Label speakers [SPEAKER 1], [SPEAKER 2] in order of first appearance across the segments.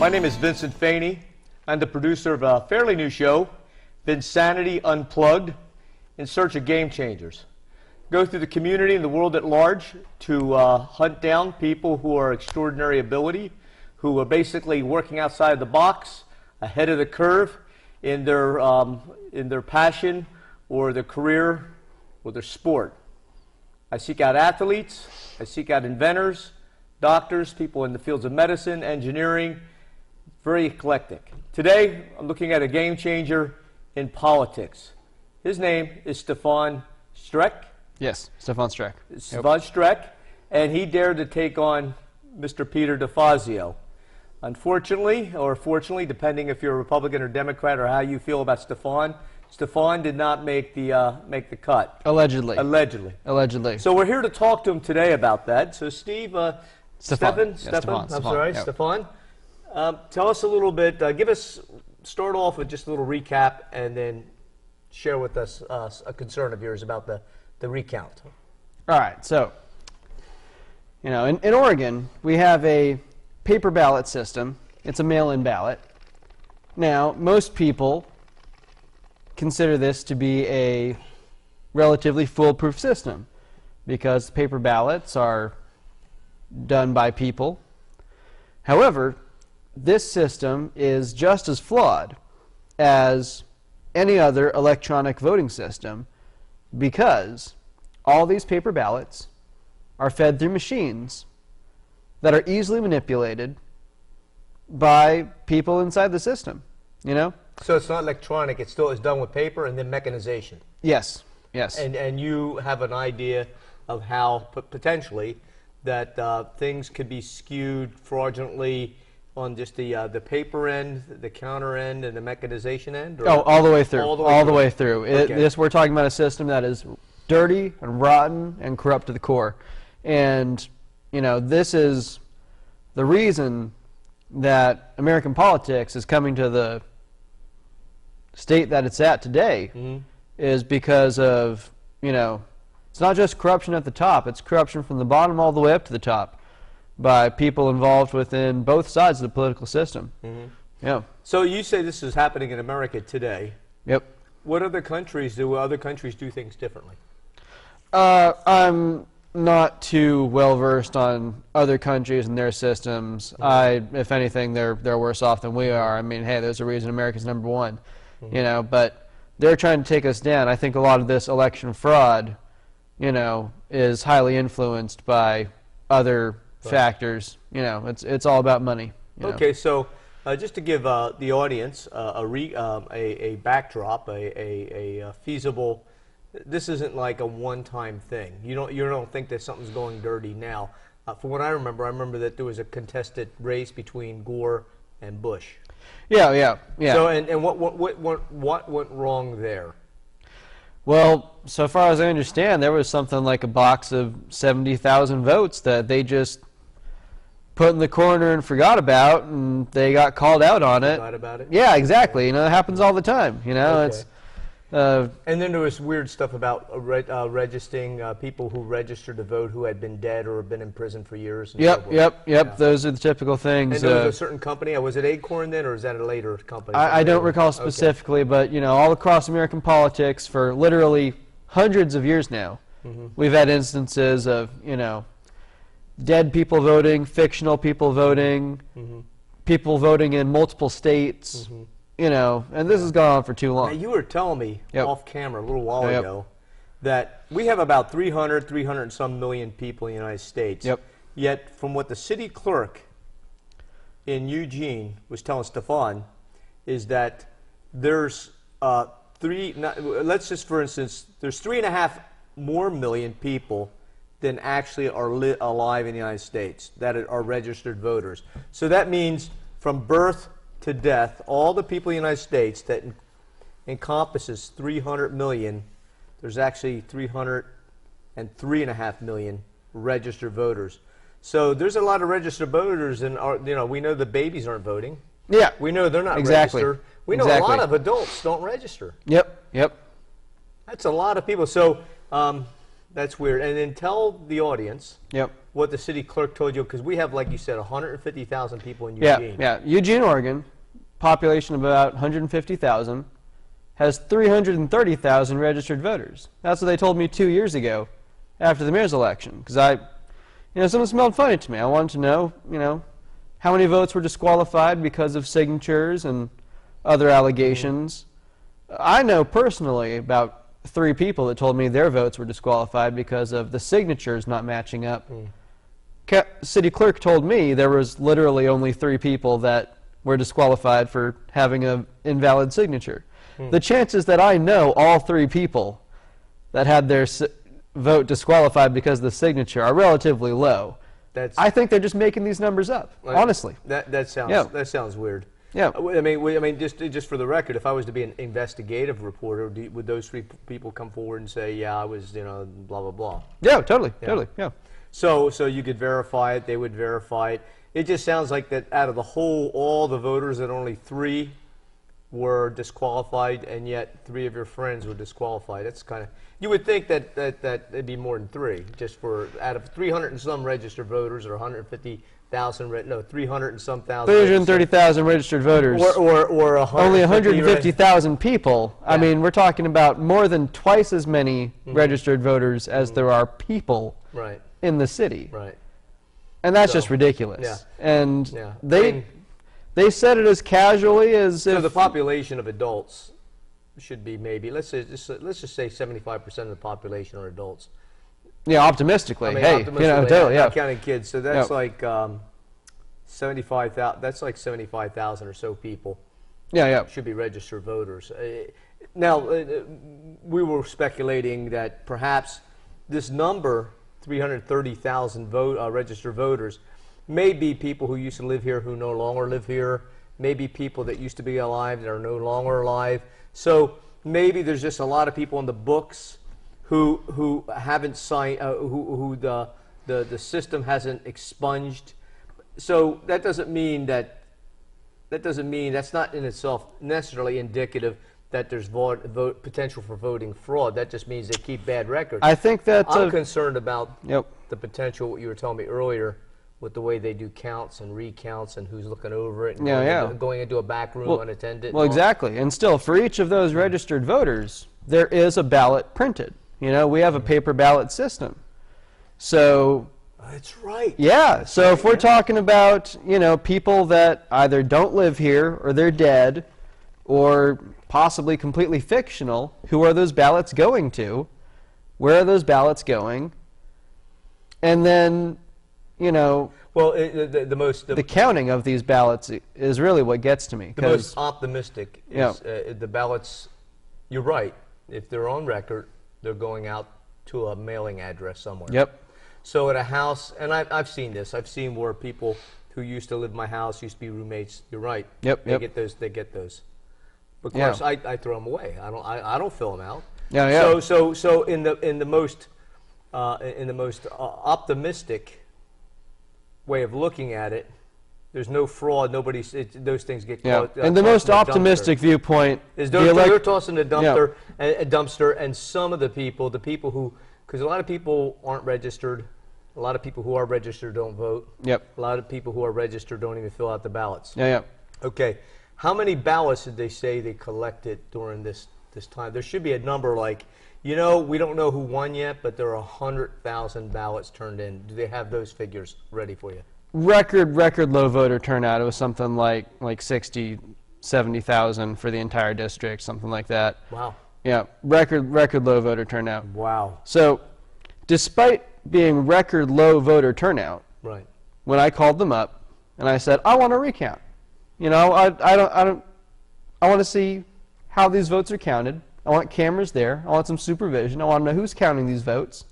[SPEAKER 1] My name is Vincent Faney. I'm the producer of a fairly new show, Vinsanity Unplugged, in search of game changers. Go through the community and the world at large to hunt down people who are extraordinary ability, who are basically working outside the box, ahead of the curve in their passion or their career or their sport. I seek out athletes, I seek out inventors, doctors, people in the fields of medicine, engineering, very eclectic. Today, I'm looking at a game changer in politics. His name is Stefan Strek.
[SPEAKER 2] Yes, Stefan Strek.
[SPEAKER 1] Stefan Strek, and he dared to take on Mr. Peter DeFazio. Unfortunately, or fortunately, depending if you're a Republican or Democrat or how you feel about Stefan, Stefan did not make the cut.
[SPEAKER 2] Allegedly.
[SPEAKER 1] Allegedly.
[SPEAKER 2] Allegedly.
[SPEAKER 1] So we're here to talk to him today about that. So Steve, Stefan, tell us a little bit, start off with just a little recap and then share with us a concern of yours about the recount.
[SPEAKER 2] All right, so, in Oregon, we have a paper ballot system. It's a mail-in ballot. Now, most people consider this to be a relatively foolproof system because paper ballots are done by people. However, this system is just as flawed as any other electronic voting system because all these paper ballots are fed through machines that are easily manipulated by people inside the system,
[SPEAKER 1] So it's not electronic, it's done with paper and then mechanization.
[SPEAKER 2] Yes, yes.
[SPEAKER 1] And you have an idea of how potentially that things could be skewed fraudulently on just the paper end, the counter end, and the mechanization end? Or
[SPEAKER 2] all the way through. All the way through.
[SPEAKER 1] Okay.
[SPEAKER 2] We're talking about a system that is dirty and rotten and corrupt to the core. And, this is the reason that American politics is coming to the state that it's at today, is because of, it's not just corruption at the top, it's corruption from the bottom all the way up to the top by people involved within both sides of the political system. Yeah.
[SPEAKER 1] So you say this is happening in America today.
[SPEAKER 2] Yep.
[SPEAKER 1] What other countries do things differently?
[SPEAKER 2] I'm not too well versed on other countries and their systems. If anything, they're worse off than we are. I mean, hey, there's a reason America's #1, but they're trying to take us down. I think a lot of this election fraud, is highly influenced by other factors. It's all about money.
[SPEAKER 1] Okay, so just to give the audience a backdrop, a feasible. This isn't like a one-time thing. You don't think that something's going dirty now. From what I remember that there was a contested race between Gore and Bush.
[SPEAKER 2] Yeah.
[SPEAKER 1] So and what went wrong there?
[SPEAKER 2] Well, so far as I understand, there was something like a box of 70,000 votes that they just put in the corner and forgot about, and they got called out on it.
[SPEAKER 1] Forgot about it?
[SPEAKER 2] Yeah, exactly. It happens all the time.
[SPEAKER 1] Okay.
[SPEAKER 2] It's.
[SPEAKER 1] And then there was weird stuff about registering people who registered to vote who had been dead or been in prison for years. And
[SPEAKER 2] Yep.
[SPEAKER 1] Yeah.
[SPEAKER 2] Those are the typical things.
[SPEAKER 1] And there was a certain company. Was it Acorn then, or is that a later company?
[SPEAKER 2] I don't recall specifically, but all across American politics for literally hundreds of years now, we've had instances of dead people voting, fictional people voting, people voting in multiple states. And this has gone on for too long.
[SPEAKER 1] Now, you were telling me off camera a little while ago that we have about 300 and some million people in the United States.
[SPEAKER 2] Yep.
[SPEAKER 1] Yet, from what the city clerk in Eugene was telling Stefan, is that there's let's just for instance, there's 3.5 more million people than actually are alive in the United States that are registered voters. So that means from birth to death, all the people in the United States that encompasses 300 million, there's actually 303.5 million registered voters. So there's a lot of registered voters, and we know the babies aren't voting.
[SPEAKER 2] Yeah.
[SPEAKER 1] We know they're not
[SPEAKER 2] Exactly.
[SPEAKER 1] registered. We know a lot of adults don't register.
[SPEAKER 2] Yep.
[SPEAKER 1] That's a lot of people. So that's weird. And then tell the audience what the city clerk told you, because we have, like you said, 150,000 people in Eugene.
[SPEAKER 2] Yeah. Eugene, Oregon, population of about 150,000, has 330,000 registered voters. That's what they told me 2 years ago after the mayor's election. Because something smelled funny to me. I wanted to know, how many votes were disqualified because of signatures and other allegations. I know personally about 3 people that told me their votes were disqualified because of the signatures not matching up. City clerk told me there was literally only 3 people that were disqualified for having an invalid signature. The chances that I know all 3 people that had their vote disqualified because of the signature are relatively low. I think they're just making these numbers up, honestly.
[SPEAKER 1] That sounds weird.
[SPEAKER 2] Yeah.
[SPEAKER 1] I mean, just for the record, if I was to be an investigative reporter, would those 3 people come forward and say, yeah, I was, blah, blah, blah?
[SPEAKER 2] Yeah, totally, yeah.
[SPEAKER 1] So you could verify it, they would verify it. It just sounds like that out of all the voters, that only 3 were disqualified, and yet 3 of your friends were disqualified. That's kind of, you would think that it'd be more than 3, just for, out of 300 and some registered voters, or 150,000, 300 and some thousand.
[SPEAKER 2] 330,000 registered voters.
[SPEAKER 1] Or
[SPEAKER 2] only 150,000 people. Yeah. I mean, we're talking about more than twice as many registered voters as there are people in the city.
[SPEAKER 1] Right.
[SPEAKER 2] And that's just ridiculous. Yeah. And they said it as casually as if...
[SPEAKER 1] So the population of adults should be maybe, let's just say 75% of the population are adults.
[SPEAKER 2] Yeah, optimistically.
[SPEAKER 1] I mean,
[SPEAKER 2] hey, totally,
[SPEAKER 1] not counting kids. So that's like 75,000. That's like 75,000 or so people.
[SPEAKER 2] Yeah.
[SPEAKER 1] Should be registered voters. Now, we were speculating that perhaps this number, 330,000 registered voters, may be people who used to live here who no longer live here. Maybe people that used to be alive that are no longer alive. So maybe there's just a lot of people in the books who haven't signed, who the system hasn't expunged. So that doesn't mean that's not in itself necessarily indicative that there's potential for voting fraud. That just means they keep bad records.
[SPEAKER 2] I think that
[SPEAKER 1] I'm concerned about the potential, what you were telling me earlier, with the way they do counts and recounts and who's looking over it and going into a back room unattended.
[SPEAKER 2] Well, exactly. And still, for each of those registered voters, there is a ballot printed. We have a paper ballot system. So...
[SPEAKER 1] That's right.
[SPEAKER 2] Yeah. So if we're talking about, people that either don't live here or they're dead or possibly completely fictional, who are those ballots going to? Where are those ballots going? And then,
[SPEAKER 1] well, the
[SPEAKER 2] counting of these ballots is really what gets to me.
[SPEAKER 1] The most optimistic is the ballots. You're right. If they're on record, they're going out to a mailing address somewhere.
[SPEAKER 2] Yep.
[SPEAKER 1] So at a house, and I've seen this. I've seen where people who used to live in my house used to be roommates. You're right.
[SPEAKER 2] Yep.
[SPEAKER 1] They get those. They get those. Of course, I throw them away. I don't fill them out.
[SPEAKER 2] Yeah.
[SPEAKER 1] So in the most optimistic way of looking at it, there's no fraud. Those things get caught.
[SPEAKER 2] And the most optimistic viewpoint
[SPEAKER 1] is they're tossing the dumpster, and some of the people who, because a lot of people aren't registered, a lot of people who are registered don't vote.
[SPEAKER 2] Yep.
[SPEAKER 1] A lot of people who are registered don't even fill out the ballots.
[SPEAKER 2] Yeah.
[SPEAKER 1] Okay. How many ballots did they say they collected during this time? There should be a number like, we don't know who won yet, but there are 100,000 ballots turned in. Do they have those figures ready for you?
[SPEAKER 2] Record low voter turnout. It was something like 60, 70,000 for the entire district, something like that.
[SPEAKER 1] Wow.
[SPEAKER 2] Yeah, record low voter turnout.
[SPEAKER 1] Wow.
[SPEAKER 2] So, despite being record low voter turnout,
[SPEAKER 1] right,
[SPEAKER 2] when I called them up and I said, I want a recount. I want to see how these votes are counted. I want cameras there. I want some supervision. I want to know who's counting these votes.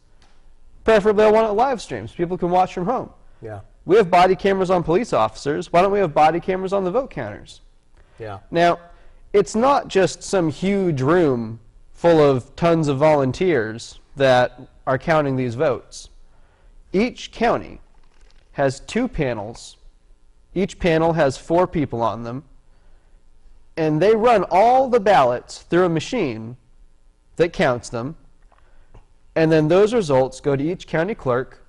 [SPEAKER 2] Preferably, I want it live streams. People can watch from home.
[SPEAKER 1] Yeah.
[SPEAKER 2] We have body cameras on police officers. Why don't we have body cameras on the vote counters?
[SPEAKER 1] Yeah.
[SPEAKER 2] Now, it's not just some huge room full of tons of volunteers that are counting these votes. Each county has 2 panels. Each panel has 4 people on them. And they run all the ballots through a machine that counts them. And then those results go to each county clerk,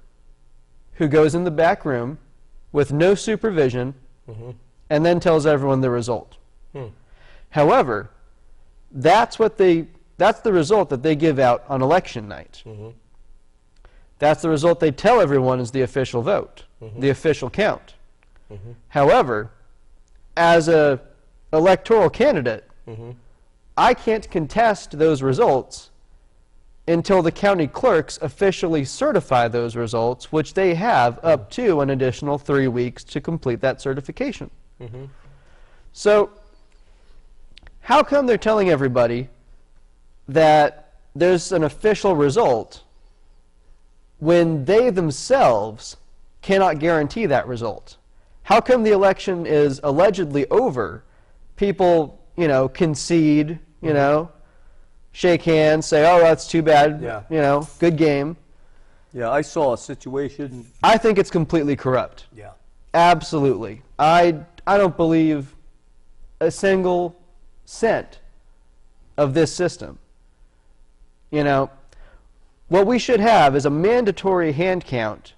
[SPEAKER 2] who goes in the back room with no supervision and then tells everyone the result. However, that's the result that they give out on election night. That's the result they tell everyone is the official vote, the official count. However, as an electoral candidate, I can't contest those results until the county clerks officially certify those results, which they have up to an additional 3 weeks to complete that certification. So how come they're telling everybody that there's an official result when they themselves cannot guarantee that result? How come the election is allegedly over? People, you know, concede, you know, shake hands, say, oh, that's too bad, you know, good game.
[SPEAKER 1] Yeah, I saw a situation.
[SPEAKER 2] I think it's completely corrupt.
[SPEAKER 1] Yeah.
[SPEAKER 2] Absolutely. I don't believe a single cent of this system. You know, what we should have is a mandatory hand count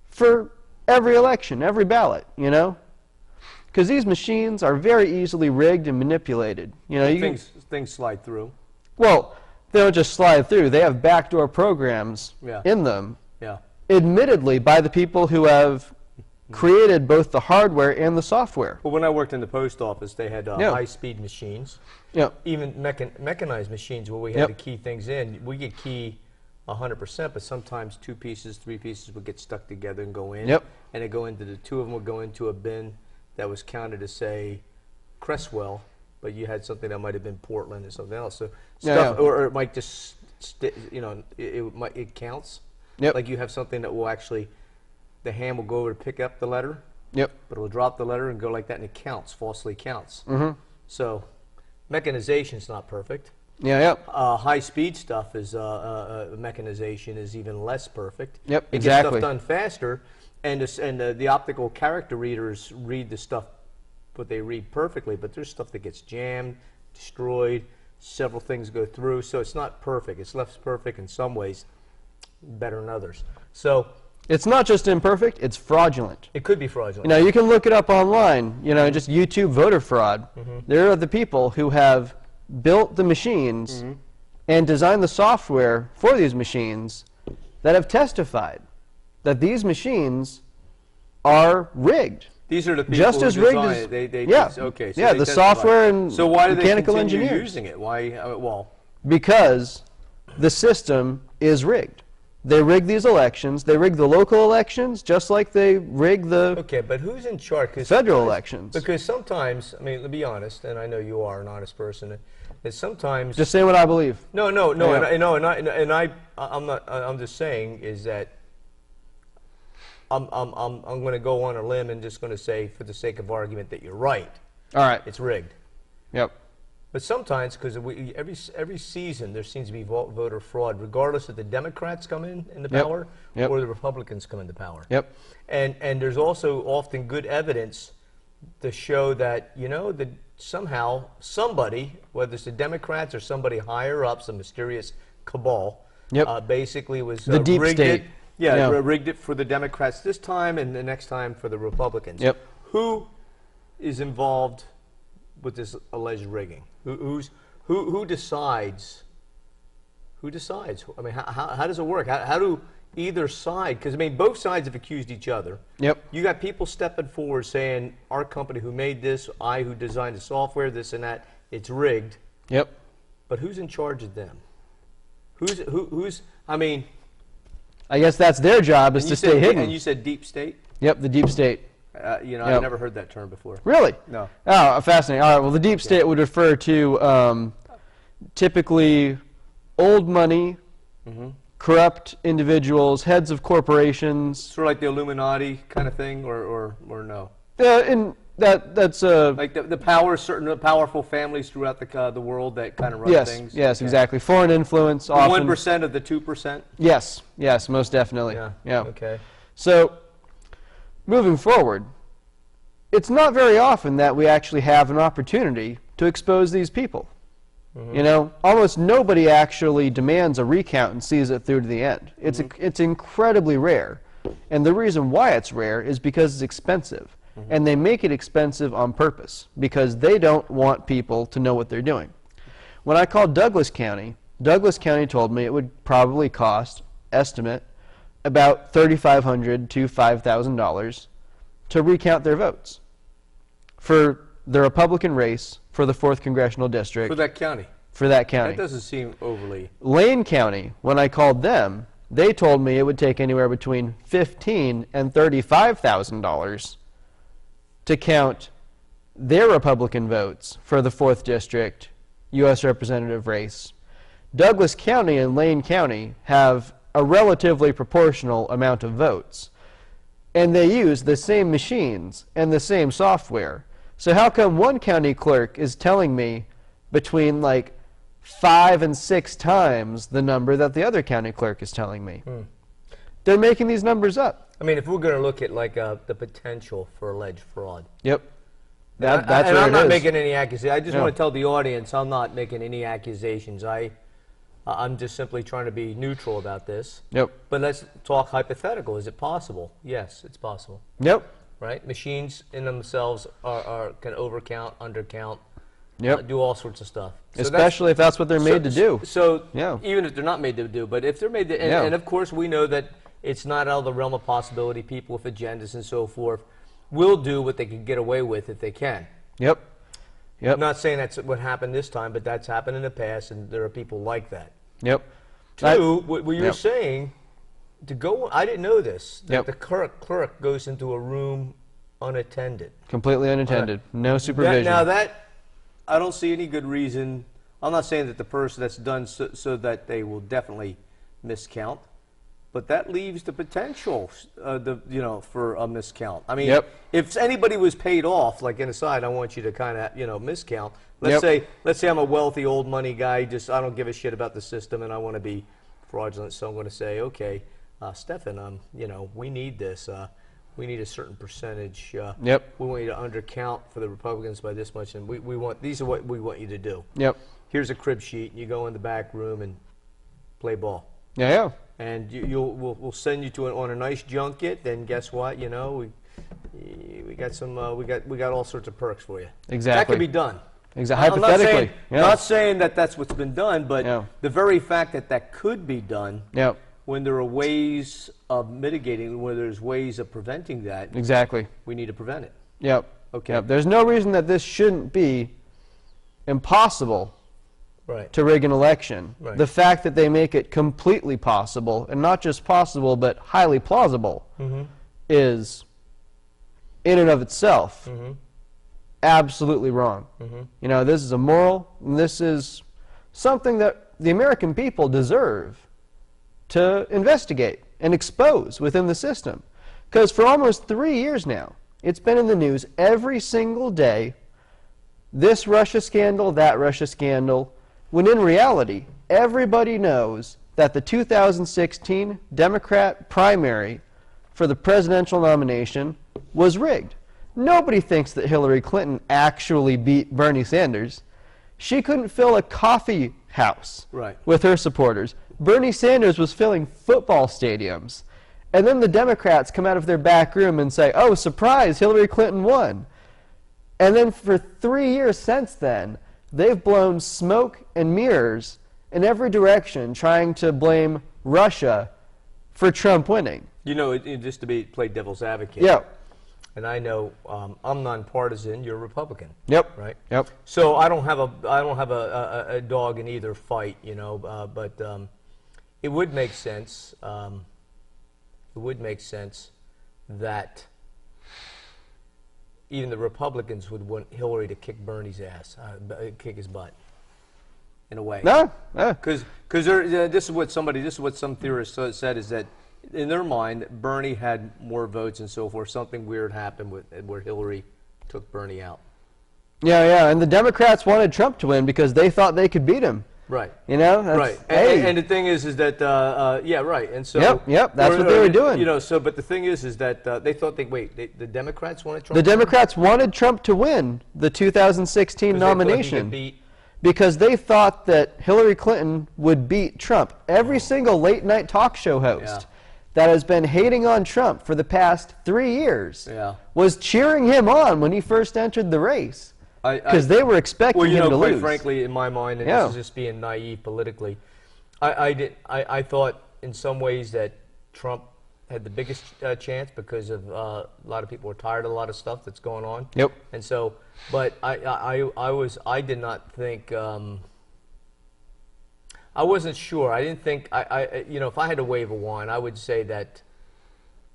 [SPEAKER 2] for every election, every ballot, you know? Because these machines are very easily rigged and manipulated. You know,
[SPEAKER 1] things slide through.
[SPEAKER 2] Well, they don't just slide through. They have backdoor programs in them, admittedly by the people who have created both the hardware and the software.
[SPEAKER 1] Well, when I worked in the post office, they had high-speed machines, even mechanized machines where we had to key things in. We could key 100%, but sometimes 2 pieces, 3 pieces would get stuck together and go in, and they go into the 2 of them would go into a bin that was counted as, say, Cresswell, but you had something that might have been Portland or something else. So stuff, or it might just, you know, it counts. Like you have something that will actually, the hand will go over to pick up the letter, but it will drop the letter and go like that, and it counts, falsely counts. So mechanization is not perfect. High-speed stuff is mechanization is even less perfect. It gets stuff done faster, and the optical character readers read the stuff, but they read perfectly. But there's stuff that gets jammed, destroyed. Several things go through, so it's not perfect. It's less perfect in some ways, better in others. So
[SPEAKER 2] it's not just imperfect; it's fraudulent.
[SPEAKER 1] It could be fraudulent.
[SPEAKER 2] You know, you can look it up online. You know, just YouTube voter fraud. There are the people who have built the machines and designed the software for these machines that have testified that these machines are rigged.
[SPEAKER 1] These are the people
[SPEAKER 2] just
[SPEAKER 1] who
[SPEAKER 2] as rigged
[SPEAKER 1] design
[SPEAKER 2] as
[SPEAKER 1] it. Okay. So
[SPEAKER 2] the software and
[SPEAKER 1] so why do
[SPEAKER 2] mechanical
[SPEAKER 1] they continue
[SPEAKER 2] engineers
[SPEAKER 1] using it? Why? Well,
[SPEAKER 2] because the system is rigged. They rig these elections. They rig the local elections just like they rig the
[SPEAKER 1] but who's in charge?
[SPEAKER 2] Federal elections.
[SPEAKER 1] Because sometimes, I mean, to be honest, and I know you are an honest person, is sometimes
[SPEAKER 2] just say what I believe.
[SPEAKER 1] No, I'm not. I'm just saying is that I'm going to go on a limb and just going to say, for the sake of argument, that you're right.
[SPEAKER 2] All right.
[SPEAKER 1] It's rigged. But sometimes, because every season there seems to be voter fraud, regardless if the Democrats come in the power or the Republicans come into power. And there's also often good evidence to show that, you know, that somehow somebody, whether it's the Democrats or somebody higher up, some mysterious cabal, basically was
[SPEAKER 2] the deep
[SPEAKER 1] rigged
[SPEAKER 2] state.
[SPEAKER 1] Rigged it for the Democrats this time and the next time for the Republicans. Who is involved with this alleged rigging? Who decides? Who decides? I mean, how does it work? How do either side? Because I mean, both sides have accused each other. You got people stepping forward saying, "Our company who made this, I who designed the software, this and that, it's rigged." But who's in charge of them? Who's? I mean,
[SPEAKER 2] I guess that's their job is to stay hidden.
[SPEAKER 1] And you said deep state?
[SPEAKER 2] The deep state.
[SPEAKER 1] You know, I've never heard that term before.
[SPEAKER 2] Really?
[SPEAKER 1] No.
[SPEAKER 2] Oh, fascinating. All right. Well, the deep state would refer to typically old money, corrupt individuals, heads of corporations.
[SPEAKER 1] Sort of like the Illuminati kind of thing, or no?
[SPEAKER 2] That's
[SPEAKER 1] like the certain powerful families throughout the world that kind of run things.
[SPEAKER 2] Yes, exactly. Foreign influence.
[SPEAKER 1] The 1% of the 2%.
[SPEAKER 2] Yes, most definitely.
[SPEAKER 1] Okay.
[SPEAKER 2] So, moving forward, it's not very often that we actually have an opportunity to expose these people. You know, almost nobody actually demands a recount and sees it through to the end. It's incredibly rare. And the reason why it's rare is because it's expensive. And they make it expensive on purpose because they don't want people to know what they're doing. When I called Douglas County told me it would probably cost, estimate, about $3,500 to $5,000 to recount their votes for the Republican race for the 4th Congressional District.
[SPEAKER 1] For that county.
[SPEAKER 2] For that county.
[SPEAKER 1] That doesn't seem overly.
[SPEAKER 2] Lane County, when I called them, they told me it would take anywhere between $15,000 and $35,000 to count their Republican votes for the 4th District U.S. Representative race. Douglas County and Lane County have a relatively proportional amount of votes, and they use the same machines and the same software. So how come one county clerk is telling me between like 5 and 6 times the number that the other county clerk is telling me? They're making these numbers up.
[SPEAKER 1] I mean, if we're going to look at like the potential for alleged fraud.
[SPEAKER 2] Yep.
[SPEAKER 1] That's
[SPEAKER 2] what
[SPEAKER 1] I'm not
[SPEAKER 2] it is.
[SPEAKER 1] making any accusations. I just
[SPEAKER 2] No.
[SPEAKER 1] want to tell the audience I'm not making any accusations. I'm just simply trying to be neutral about this.
[SPEAKER 2] Yep.
[SPEAKER 1] But let's talk hypothetical. Is it possible? Yes, it's possible.
[SPEAKER 2] Yep.
[SPEAKER 1] Right? Machines in themselves can overcount, undercount,
[SPEAKER 2] Yep.
[SPEAKER 1] do all sorts of stuff. So
[SPEAKER 2] Especially if that's what they're made to do.
[SPEAKER 1] So
[SPEAKER 2] Yeah.
[SPEAKER 1] even if they're not made to do, but if they're made to,
[SPEAKER 2] Yeah.
[SPEAKER 1] and of course we know that it's not out of the realm of possibility. People with agendas and so forth will do what they can get away with if they can.
[SPEAKER 2] Yep. Yep.
[SPEAKER 1] I'm not saying that's what happened this time, but that's happened in the past, and there are people like that.
[SPEAKER 2] Yep.
[SPEAKER 1] Two, what you're
[SPEAKER 2] Yep.
[SPEAKER 1] saying, to go, I didn't know this, that
[SPEAKER 2] Yep.
[SPEAKER 1] the clerk goes into a room unattended.
[SPEAKER 2] Completely unattended. No supervision.
[SPEAKER 1] Now that, I don't see any good reason. I'm not saying that the person that's done so that they will definitely miscount, but that leaves the potential, for a miscount. I mean,
[SPEAKER 2] Yep.
[SPEAKER 1] if anybody was paid off, like inside, I want you to kind of, miscount. Let's
[SPEAKER 2] Yep.
[SPEAKER 1] say I'm a wealthy old money guy. I don't give a shit about the system, and I want to be fraudulent. So I'm going to say, okay, Stefan, we need this. We need a certain percentage.
[SPEAKER 2] Yep.
[SPEAKER 1] We want you to undercount for the Republicans by this much, and these are what we want you to do.
[SPEAKER 2] Yep.
[SPEAKER 1] Here's a crib sheet, and you go in the back room and play ball.
[SPEAKER 2] Yeah, yeah.
[SPEAKER 1] And we'll send you on a nice junket. Then guess what? We got we got all sorts of perks for you.
[SPEAKER 2] Exactly.
[SPEAKER 1] That can be done.
[SPEAKER 2] Exactly. Hypothetically.
[SPEAKER 1] I'm not saying that that's what's been done, but
[SPEAKER 2] Yeah.
[SPEAKER 1] the very fact that could be done.
[SPEAKER 2] Yep.
[SPEAKER 1] When there are ways of mitigating, where there's ways of preventing that,
[SPEAKER 2] Exactly.
[SPEAKER 1] we need to prevent it.
[SPEAKER 2] Yep.
[SPEAKER 1] Okay.
[SPEAKER 2] Yep. There's no reason that this shouldn't be impossible
[SPEAKER 1] Right.
[SPEAKER 2] to rig an election.
[SPEAKER 1] Right.
[SPEAKER 2] The fact that they make it completely possible, and not just possible, but highly plausible, is, in and of itself, absolutely wrong. This is immoral, and this is something that the American people deserve to investigate and expose within the system. Because for almost 3 years now, it's been in the news every single day, this Russia scandal, that Russia scandal, when in reality, everybody knows that the 2016 Democrat primary for the presidential nomination was rigged. Nobody thinks that Hillary Clinton actually beat Bernie Sanders. She couldn't fill a coffee house
[SPEAKER 1] Right.
[SPEAKER 2] with her supporters. Bernie Sanders was filling football stadiums. And then the Democrats come out of their back room and say, oh, surprise, Hillary Clinton won. And then for 3 years since then, they've blown smoke and mirrors in every direction trying to blame Russia for Trump winning.
[SPEAKER 1] Just to play devil's advocate.
[SPEAKER 2] Yeah.
[SPEAKER 1] And I know I'm nonpartisan. You're a Republican.
[SPEAKER 2] Yep.
[SPEAKER 1] Right.
[SPEAKER 2] Yep.
[SPEAKER 1] So I don't have a dog in either fight. But it would make sense. It would make sense that even the Republicans would want Hillary to kick Bernie's ass, kick his butt, in a way.
[SPEAKER 2] No.
[SPEAKER 1] Because this is what some theorists said, is that in their mind Bernie had more votes and so forth. Something weird happened where Hillary took Bernie out.
[SPEAKER 2] Yeah. And the Democrats wanted Trump to win because they thought they could beat him.
[SPEAKER 1] Right.
[SPEAKER 2] That's,
[SPEAKER 1] Right.
[SPEAKER 2] Hey.
[SPEAKER 1] And the thing is that yeah, right. And so
[SPEAKER 2] Yep. That's what they were doing.
[SPEAKER 1] But the thing is that they thought the Democrats wanted Trump.
[SPEAKER 2] The Democrats wanted Trump to win the 2016 nomination because they thought that Hillary Clinton would beat Trump. Every single late night talk show host that has been hating on Trump for the past 3 years was cheering him on when he first entered the race. Because they were expecting him to lose.
[SPEAKER 1] Quite frankly, in my mind, and this is just being naive politically, I thought in some ways that Trump had the biggest chance because of a lot of people were tired of a lot of stuff that's going on.
[SPEAKER 2] Yep.
[SPEAKER 1] And so, but I did not think. I wasn't sure. I didn't think. You know, if I had to wave a wand, I would say that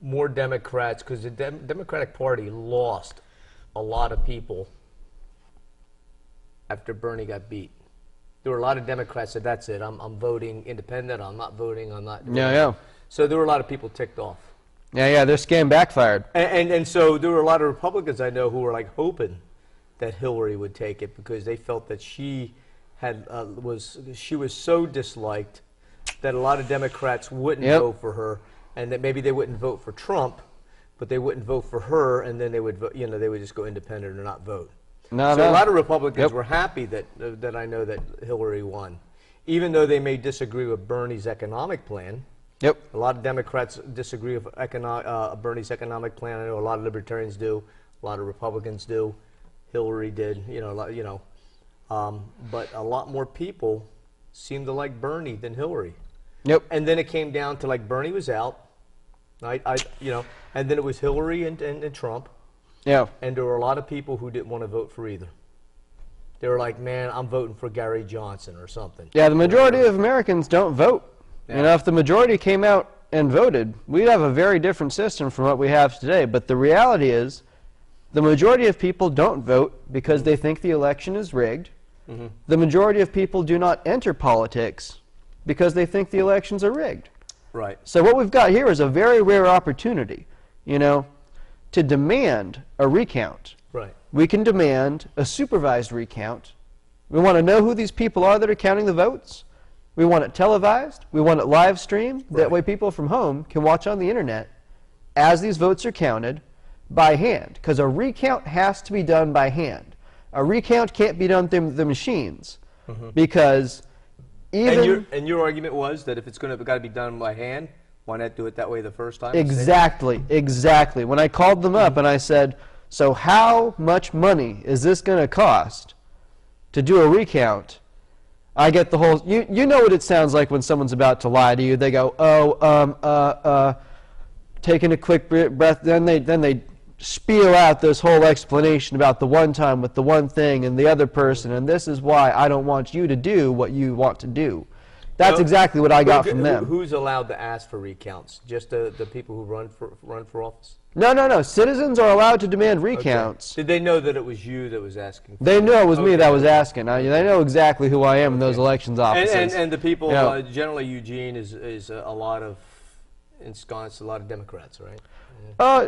[SPEAKER 1] more Democrats, because the Democratic Party lost a lot of people after Bernie got beat. There were a lot of Democrats that that's it. I'm voting independent. I'm not voting. I'm not.
[SPEAKER 2] Yeah.
[SPEAKER 1] So there were a lot of people ticked off.
[SPEAKER 2] Yeah. Their scam backfired.
[SPEAKER 1] And so there were a lot of Republicans I know who were like hoping that Hillary would take it because they felt that she had she was so disliked that a lot of Democrats wouldn't vote for her, and that maybe they wouldn't vote for Trump, but they wouldn't vote for her, and then they would vote, they would just go independent or not vote. A lot of Republicans were happy that I know that Hillary won, even though they may disagree with Bernie's economic plan. A lot of Democrats disagree with Bernie's economic plan. I know a lot of libertarians do, a lot of Republicans do. Hillary did, but a lot more people seemed to like Bernie than Hillary. And then it came down to like Bernie was out, and then it was Hillary and Trump. And there were a lot of people who didn't want to vote for either. They were like, man, I'm voting for Gary Johnson or something.
[SPEAKER 2] Yeah, the majority of Americans don't vote. If the majority came out and voted, we'd have a very different system from what we have today. But the reality is, the majority of people don't vote because they think the election is rigged. The majority of people do not enter politics because they think the elections are rigged. So what we've got here is a very rare opportunity, to demand a recount. We can demand a supervised recount. We want to know who these people are that are counting the votes. We want it televised. We want it live streamed. That way people from home can watch on the internet as these votes are counted by hand. Because a recount has to be done by hand. A recount can't be done through the machines. Because even...
[SPEAKER 1] And your argument was that if it's got to be done by hand, why not do it that way the first time?
[SPEAKER 2] Exactly. When I called them up and I said, so how much money is this going to cost to do a recount? I get the whole, you know what it sounds like when someone's about to lie to you. They go, taking a quick breath, then they spiel out this whole explanation about the one time with the one thing and the other person, and this is why I don't want you to do what you want to do. That's exactly what I got from them.
[SPEAKER 1] Who's allowed to ask for recounts? Just the people who run for office?
[SPEAKER 2] No. Citizens are allowed to demand recounts.
[SPEAKER 1] Did they know that it was you that was asking?
[SPEAKER 2] They know it was me that was asking. They know exactly who I am in those elections offices.
[SPEAKER 1] And the people, generally Eugene is a lot of ensconced, a lot of Democrats, right?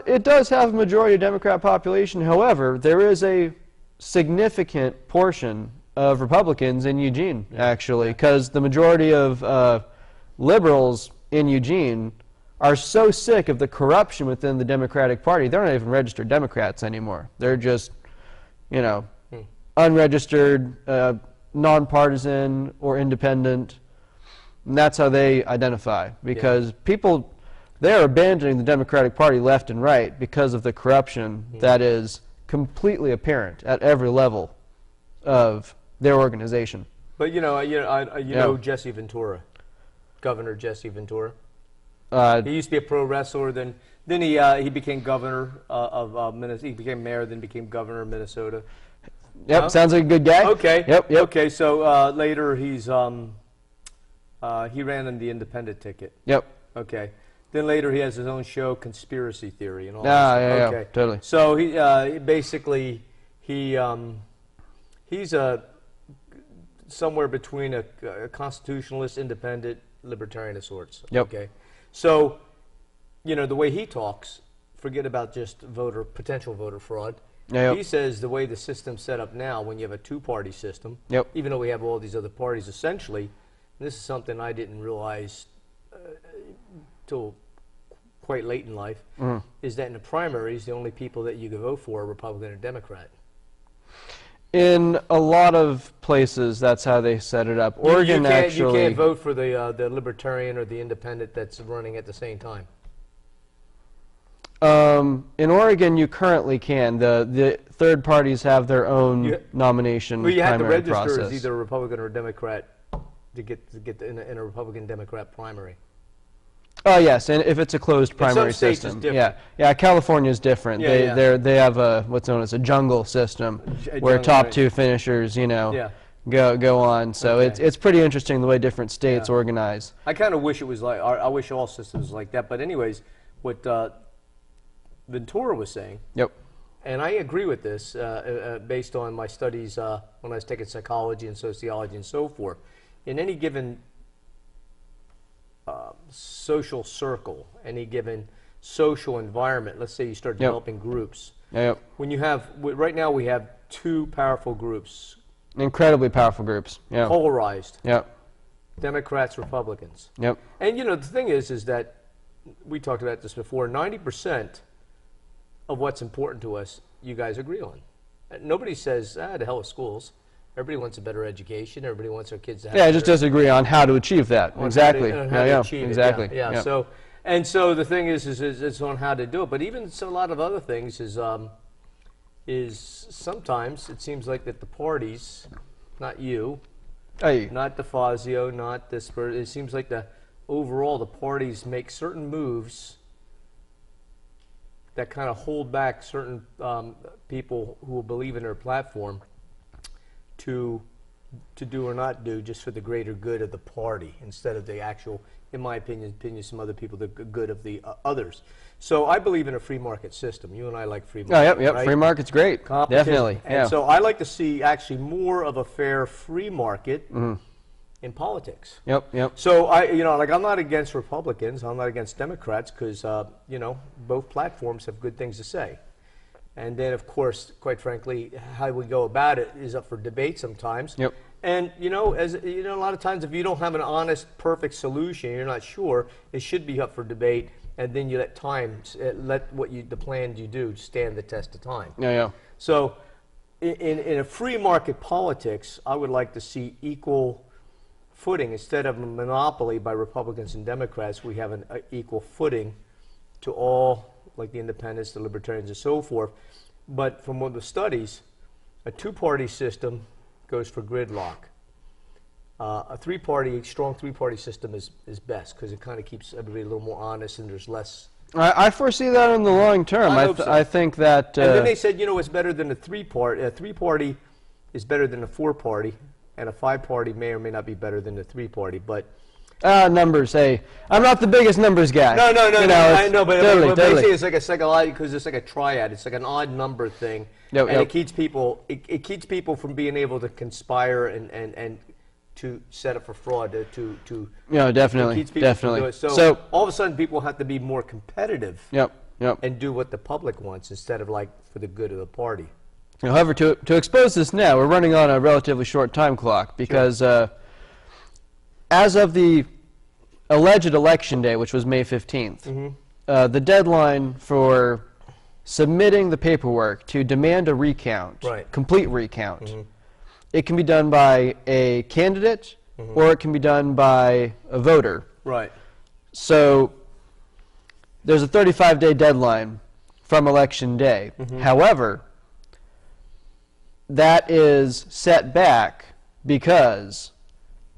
[SPEAKER 2] It does have a majority of Democrat population. However, there is a significant portion of Republicans in Eugene, actually, because the majority of liberals in Eugene are so sick of the corruption within the Democratic Party, they're not even registered Democrats anymore. They're just, unregistered, nonpartisan, or independent. And that's how they identify, because people, they're abandoning the Democratic Party left and right because of the corruption that is completely apparent at every level of their organization.
[SPEAKER 1] But you know Jesse Ventura, Governor Jesse Ventura. He used to be a pro wrestler. Then he became governor of Minnesota. He became mayor, then became governor of Minnesota.
[SPEAKER 2] Sounds like a good guy.
[SPEAKER 1] Okay. Okay. So later he ran in the independent ticket. Okay. Then later he has his own show, Conspiracy Theory, and all that.
[SPEAKER 2] Yeah, totally.
[SPEAKER 1] So he basically he's somewhere between a constitutionalist, independent, libertarian of sorts. Okay. So, the way he talks, forget about just potential voter fraud. He says the way the system's set up now, when you have a two-party system, even though we have all these other parties, essentially, and this is something I didn't realize till quite late in life, is that in the primaries, the only people that you can vote for are Republican or Democrat.
[SPEAKER 2] In a lot of places, that's how they set it up. Oregon,
[SPEAKER 1] you can't vote for the libertarian or the independent that's running at the same time.
[SPEAKER 2] In Oregon, you currently can. The third parties have their own nomination
[SPEAKER 1] Well, you have to
[SPEAKER 2] primary
[SPEAKER 1] register
[SPEAKER 2] process.
[SPEAKER 1] as either a Republican or a Democrat to get in a Republican-Democrat primary.
[SPEAKER 2] Oh yes, and if it's a closed primary
[SPEAKER 1] some states
[SPEAKER 2] system,
[SPEAKER 1] it's different.
[SPEAKER 2] yeah, California is different.
[SPEAKER 1] Yeah,
[SPEAKER 2] they have a what's known as a jungle system, where
[SPEAKER 1] jungle,
[SPEAKER 2] top
[SPEAKER 1] right.
[SPEAKER 2] two finishers, you know,
[SPEAKER 1] Yeah.
[SPEAKER 2] go on. So
[SPEAKER 1] Okay.
[SPEAKER 2] it's pretty interesting the way different states
[SPEAKER 1] Yeah.
[SPEAKER 2] organize.
[SPEAKER 1] I kind of wish it was like, I wish all systems was like that. But anyways, what Ventura was saying,
[SPEAKER 2] Yep.
[SPEAKER 1] and I agree with this based on my studies when I was taking psychology and sociology and so forth. In any given social circle, any given social environment, let's say you start developing groups.
[SPEAKER 2] Yep.
[SPEAKER 1] When you have, right now we have two powerful groups,
[SPEAKER 2] Incredibly powerful groups. Yeah.
[SPEAKER 1] polarized,
[SPEAKER 2] Yep.
[SPEAKER 1] Democrats, Republicans.
[SPEAKER 2] Yep.
[SPEAKER 1] And you know, the thing is that we talked about this before, 90% of what's important to us, you guys agree on. Nobody says, the hell with schools. Everybody wants a better education. Everybody wants their kids to have
[SPEAKER 2] Yeah, just disagree on how to achieve that. Exactly.
[SPEAKER 1] how to achieve it.
[SPEAKER 2] Exactly.
[SPEAKER 1] Yeah. So, and so the thing is it's on how to do it. But even so, a lot of other things is sometimes it seems like that the parties, not you,
[SPEAKER 2] Hey.
[SPEAKER 1] not DeFazio, not this person, it seems like overall the parties make certain moves that kind of hold back certain people who believe in their platform to do or not do just for the greater good of the party instead of the actual, in my opinion some other people, the good of the others. So I believe in a free market system. You and I like free market.
[SPEAKER 2] Oh, yep.
[SPEAKER 1] Right?
[SPEAKER 2] Free market's great.
[SPEAKER 1] Competition.
[SPEAKER 2] Definitely.
[SPEAKER 1] And
[SPEAKER 2] Yeah.
[SPEAKER 1] so I like to see actually more of a fair free market in politics.
[SPEAKER 2] Yep.
[SPEAKER 1] So I'm not against Republicans. I'm not against Democrats because both platforms have good things to say. And then, of course, quite frankly, how we go about it is up for debate sometimes.
[SPEAKER 2] Yep.
[SPEAKER 1] And a lot of times, if you don't have an honest, perfect solution, you're not sure, it should be up for debate. And then you let the plan you do stand the test of time.
[SPEAKER 2] Yeah.
[SPEAKER 1] So, in a free market politics, I would like to see equal footing instead of a monopoly by Republicans and Democrats. We have an equal footing to all, like the independents, the libertarians, and so forth. But from one of the studies, a two-party system goes for gridlock. A strong three-party system is best because it kind of keeps everybody a little more honest and there's less.
[SPEAKER 2] I foresee that in the long term.
[SPEAKER 1] I hope so.
[SPEAKER 2] I think that.
[SPEAKER 1] And then they said, it's better than a three-party. A three-party is better than a four-party, and a five-party may or may not be better than a three-party. But
[SPEAKER 2] numbers. Hey, I'm not the biggest numbers guy.
[SPEAKER 1] No. I know, but
[SPEAKER 2] totally.
[SPEAKER 1] basically it's like a psychological, because it's like a triad. It's like an odd number thing,
[SPEAKER 2] Yep.
[SPEAKER 1] it keeps people. It keeps people from being able to conspire and to set up for fraud.
[SPEAKER 2] Definitely.
[SPEAKER 1] It keeps people from doing
[SPEAKER 2] Definitely.
[SPEAKER 1] it. So all of a sudden, people have to be more competitive.
[SPEAKER 2] Yep.
[SPEAKER 1] And do what the public wants instead of like for the good of the party.
[SPEAKER 2] However, to expose this now, we're running on a relatively short time clock because as of the alleged election day, which was May 15th, the deadline for submitting the paperwork to demand a recount, complete recount, it can be done by a candidate or it can be done by a voter.
[SPEAKER 1] Right.
[SPEAKER 2] So there's a 35-day deadline from election day. However, that is set back because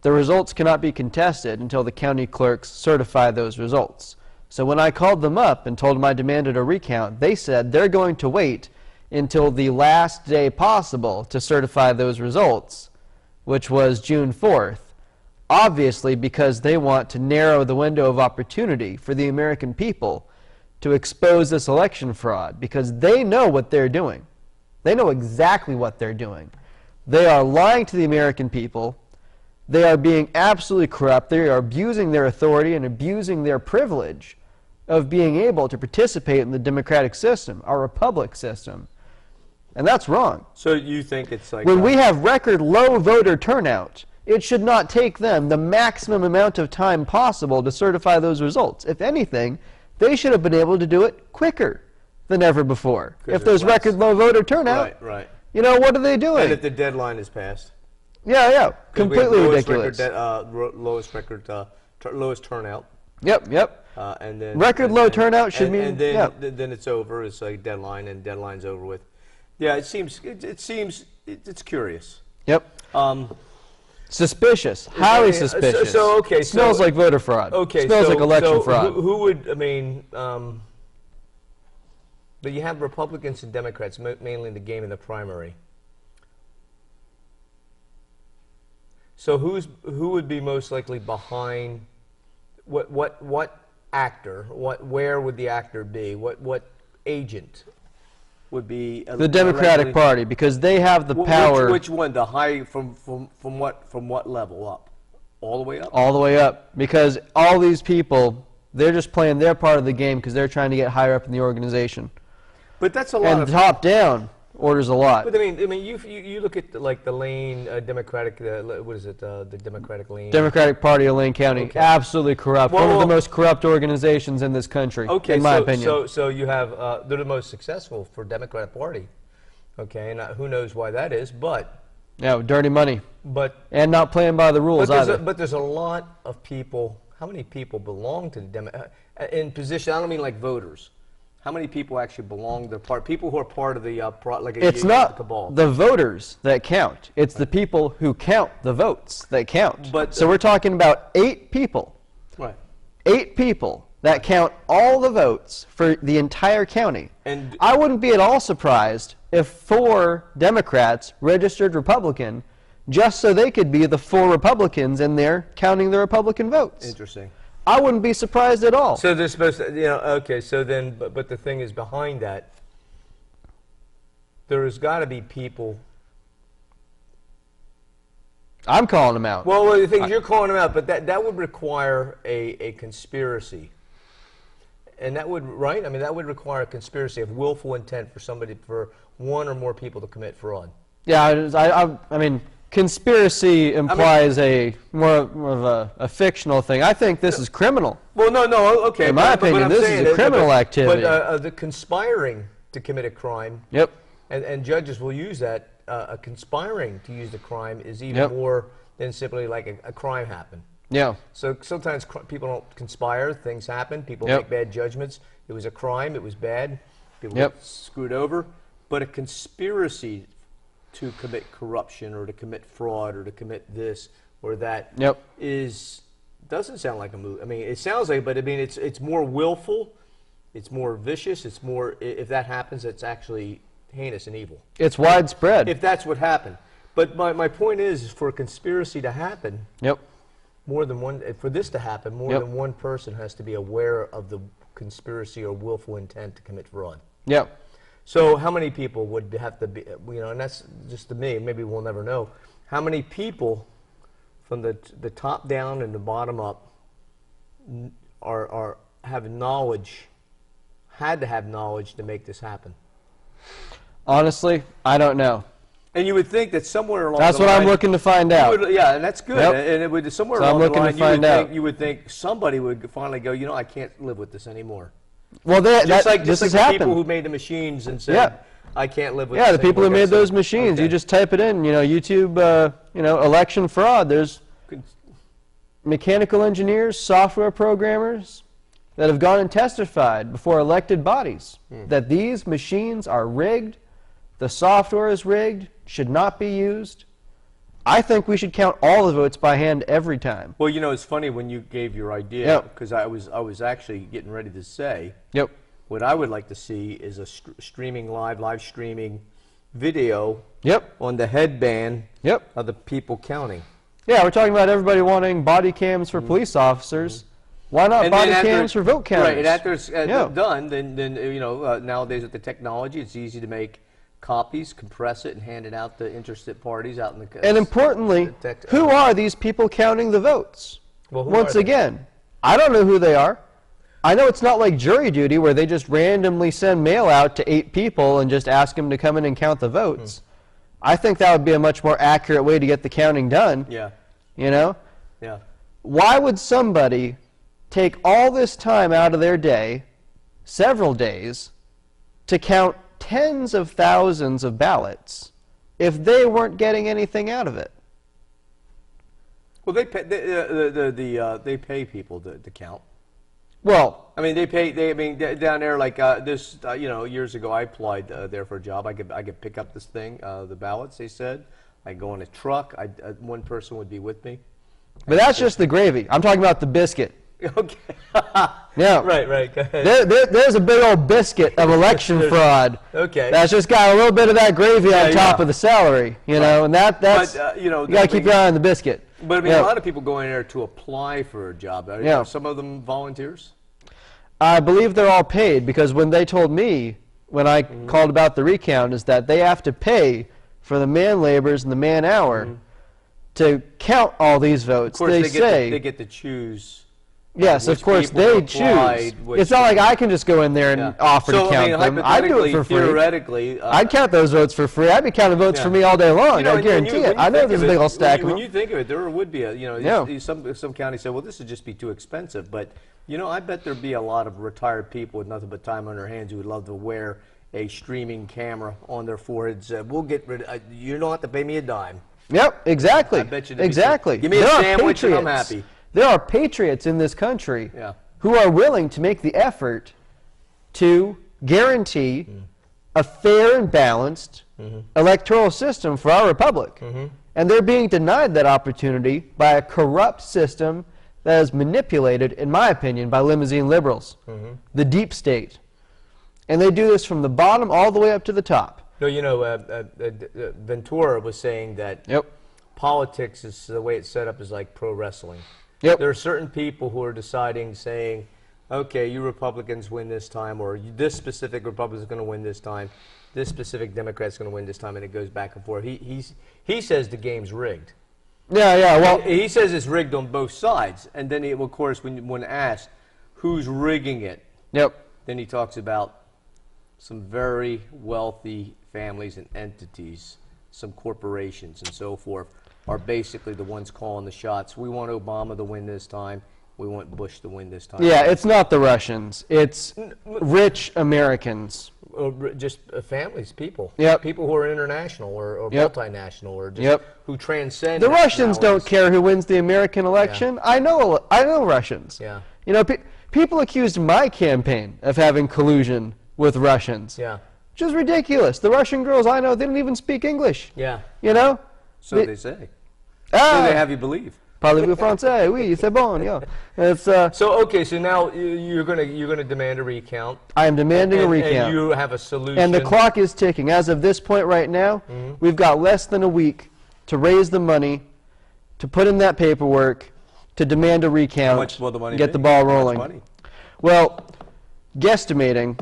[SPEAKER 2] the results cannot be contested until the county clerks certify those results. So when I called them up and told them I demanded a recount, they said they're going to wait until the last day possible to certify those results, which was June 4th, obviously because they want to narrow the window of opportunity for the American people to expose this election fraud, because they know what they're doing. They know exactly what they're doing. They are lying to the American people. They are being absolutely corrupt. They are abusing their authority and abusing their privilege of being able to participate in the democratic system, our republic system. And that's wrong.
[SPEAKER 1] So you think it's like...
[SPEAKER 2] When we have record low voter turnout, it should not take them the maximum amount of time possible to certify those results. If anything, they should have been able to do it quicker than ever before. If there's record low voter turnout,
[SPEAKER 1] right.
[SPEAKER 2] What are they doing?
[SPEAKER 1] And if the deadline is passed.
[SPEAKER 2] Yeah, completely ridiculous.
[SPEAKER 1] Lowest turnout.
[SPEAKER 2] Yep, yep.
[SPEAKER 1] And then
[SPEAKER 2] Record low turnout should mean.
[SPEAKER 1] And then
[SPEAKER 2] yep.
[SPEAKER 1] then it's over. It's like deadline, and deadline's over with. Yeah, it seems it's curious.
[SPEAKER 2] Yep. Suspicious, highly suspicious.
[SPEAKER 1] So okay,
[SPEAKER 2] smells like voter fraud.
[SPEAKER 1] Okay,
[SPEAKER 2] smells like election fraud.
[SPEAKER 1] Who would, I mean, but you have Republicans and Democrats mainly in the game in the primary. So who would be most likely behind? What actor? Where would the actor be? What agent would be
[SPEAKER 2] the Democratic Party, because they have the power.
[SPEAKER 1] Which one? The high from what level up? All the way up?
[SPEAKER 2] All the way up, because all these people, they're just playing their part of the game because they're trying to get higher up in the organization.
[SPEAKER 1] But that's a lot.
[SPEAKER 2] And top down orders a lot.
[SPEAKER 1] But I mean, you look at like the Lane Democratic. What is it? The Democratic Lane.
[SPEAKER 2] Democratic Party of Lane County,
[SPEAKER 1] okay.
[SPEAKER 2] Absolutely corrupt. One of the most corrupt organizations in this country,
[SPEAKER 1] okay,
[SPEAKER 2] in my opinion.
[SPEAKER 1] So you have they're the most successful for Democratic Party. Okay, and who knows why that is, but
[SPEAKER 2] yeah, dirty money. And not playing by the rules either.
[SPEAKER 1] But there's a lot of people. How many people belong to the in position? I don't mean like voters. How many people actually belong to the party? People who are part of the
[SPEAKER 2] it's not
[SPEAKER 1] cabal.
[SPEAKER 2] The voters that count. It's the people who count the votes that count. So we're talking about 8 people.
[SPEAKER 1] Right.
[SPEAKER 2] 8 people that count all the votes for the entire county.
[SPEAKER 1] And
[SPEAKER 2] I wouldn't be at all surprised if 4 Democrats registered Republican just so they could be the 4 Republicans in there counting the Republican votes.
[SPEAKER 1] Interesting.
[SPEAKER 2] I wouldn't be surprised at all.
[SPEAKER 1] So they're supposed to, okay, so then, but the thing is behind that, there's got to be people.
[SPEAKER 2] I'm calling them out.
[SPEAKER 1] Well, the thing is, you're calling them out, but that would require a conspiracy. And that would, right? I mean, that would require a conspiracy of willful intent for one or more people to commit fraud.
[SPEAKER 2] Yeah, I mean, conspiracy implies more of a fictional thing. I think this is criminal.
[SPEAKER 1] Well, no, okay.
[SPEAKER 2] In my opinion, this is a criminal activity.
[SPEAKER 1] But the conspiring to commit a crime.
[SPEAKER 2] Yep.
[SPEAKER 1] And judges will use that. Conspiring to use the crime is even more than simply like a crime happened.
[SPEAKER 2] Yeah.
[SPEAKER 1] So sometimes people don't conspire. Things happen. People make bad judgments. It was a crime. It was bad. People get screwed over. But a conspiracy to commit corruption or to commit fraud or to commit this or that doesn't sound like a move. I mean, it sounds like, but I mean, it's more willful, it's more vicious, it's more, if that happens, it's actually heinous and evil.
[SPEAKER 2] It's widespread.
[SPEAKER 1] If that's what happened. But my point is for a conspiracy to happen, more than one, for this to happen, more than one person has to be aware of the conspiracy or willful intent to commit fraud.
[SPEAKER 2] Yep.
[SPEAKER 1] So how many people would have to be, and that's just to me, maybe we'll never know, how many people from the top down and the bottom up have knowledge, had to have knowledge to make this happen?
[SPEAKER 2] Honestly, I don't know.
[SPEAKER 1] And you would think that somewhere along
[SPEAKER 2] that's
[SPEAKER 1] the line...
[SPEAKER 2] That's what I'm looking to find out.
[SPEAKER 1] Yeah, and that's good. And it would, somewhere along the line, you would think somebody would finally go, I can't live with this anymore.
[SPEAKER 2] Well,
[SPEAKER 1] just like
[SPEAKER 2] the
[SPEAKER 1] people who made the machines and said, I can't live with this.
[SPEAKER 2] Yeah, the people who made those machines. You just type it in, YouTube, election fraud. There's mechanical engineers, software programmers that have gone and testified before elected bodies that these machines are rigged, the software is rigged, should not be used. I think we should count all the votes by hand every time.
[SPEAKER 1] Well, it's funny when you gave your idea, because I was actually getting ready to say, what I would like to see is a live streaming video on the headband of the people counting. Yeah,
[SPEAKER 2] we're talking about everybody wanting body cams for police officers. Why not body cams for vote counters?
[SPEAKER 1] Right, and after it's done, then nowadays with the technology, it's easy to make copies, compress it, and hand it out to interested parties out in the...
[SPEAKER 2] And importantly, who are these people counting the votes?
[SPEAKER 1] Well,
[SPEAKER 2] once again, I don't know who they are. I know it's not like jury duty where they just randomly send mail out to 8 people and just ask them to come in and count the votes. I think that would be a much more accurate way to get the counting done.
[SPEAKER 1] Yeah.
[SPEAKER 2] Yeah. Why would somebody take all this time out of their day, several days, to count tens of thousands of ballots if they weren't getting anything out of it?
[SPEAKER 1] Well, they pay, they pay people to count.
[SPEAKER 2] Well,
[SPEAKER 1] I mean, down there like this. Years ago, I applied there for a job. I could pick up this thing, the ballots. They said I go in a truck. One person would be with me.
[SPEAKER 2] but that's just the gravy. I'm talking about the biscuit.
[SPEAKER 1] Okay.
[SPEAKER 2] Yeah.
[SPEAKER 1] Right. Go ahead.
[SPEAKER 2] There's a big old biscuit of election fraud.
[SPEAKER 1] Okay.
[SPEAKER 2] That's just got a little bit of that gravy on top of the celery, and that's you got to keep your eye on the biscuit.
[SPEAKER 1] But I mean, a lot of people go in there to apply for a job. Are some of them volunteers?
[SPEAKER 2] I believe they're all paid, because when they told me, when I called about the recount, is that they have to pay for the man labors and the man hour to count all these votes.
[SPEAKER 1] Of course, they get to choose.
[SPEAKER 2] Yes, of course they choose. It's not like I can just go in there and offer to count them. I'd do it for free.
[SPEAKER 1] Theoretically,
[SPEAKER 2] I'd count those votes for free. I'd be counting votes for me all day long. I guarantee it. I know there's a big old stack of them.
[SPEAKER 1] When you think of it, there would be some counties say, well, this would just be too expensive. But I bet there'd be a lot of retired people with nothing but time on their hands who would love to wear a streaming camera on their foreheads. We'll get rid. You don't have to pay me a dime.
[SPEAKER 2] Yep, exactly.
[SPEAKER 1] I bet you.
[SPEAKER 2] Exactly.
[SPEAKER 1] Give me a sandwich and I'm happy.
[SPEAKER 2] There are patriots in this country who are willing to make the effort to guarantee a fair and balanced electoral system for our republic. And they're being denied that opportunity by a corrupt system that is manipulated, in my opinion, by limousine liberals, the deep state. And they do this from the bottom all the way up to the top.
[SPEAKER 1] No, Ventura was saying that politics is the way it's set up is like pro wrestling. There are certain people who are deciding, saying, okay, you Republicans win this time, or this specific Republican is going to win this time, this specific Democrat is going to win this time, and it goes back and forth. He says the game's rigged.
[SPEAKER 2] Well,
[SPEAKER 1] he says it's rigged on both sides, and then of course, when asked who's rigging it, then he talks about some very wealthy families and entities, some corporations and so forth, are basically the ones calling the shots. We want Obama to win this time. We want Bush to win this time.
[SPEAKER 2] Yeah, it's not the Russians. It's rich Americans.
[SPEAKER 1] Just families, people.
[SPEAKER 2] People
[SPEAKER 1] who are international or multinational, or just who transcend.
[SPEAKER 2] The Russians don't care who wins the American election. I know Russians. People accused my campaign of having collusion with Russians. Which is ridiculous. The Russian girls I know, they don't even speak English.
[SPEAKER 1] So they say. So they have you believe.
[SPEAKER 2] Parlez-vous français? Oui, c'est bon. It's,
[SPEAKER 1] so now you're gonna demand a recount.
[SPEAKER 2] I am demanding a recount.
[SPEAKER 1] And you have a solution.
[SPEAKER 2] And the clock is ticking. As of this point right now, we've got less than a week to raise the money, to put in that paperwork, to demand a recount.
[SPEAKER 1] How much will the money
[SPEAKER 2] get
[SPEAKER 1] be?
[SPEAKER 2] the ball
[SPEAKER 1] How
[SPEAKER 2] rolling.
[SPEAKER 1] much money?
[SPEAKER 2] Well, guesstimating,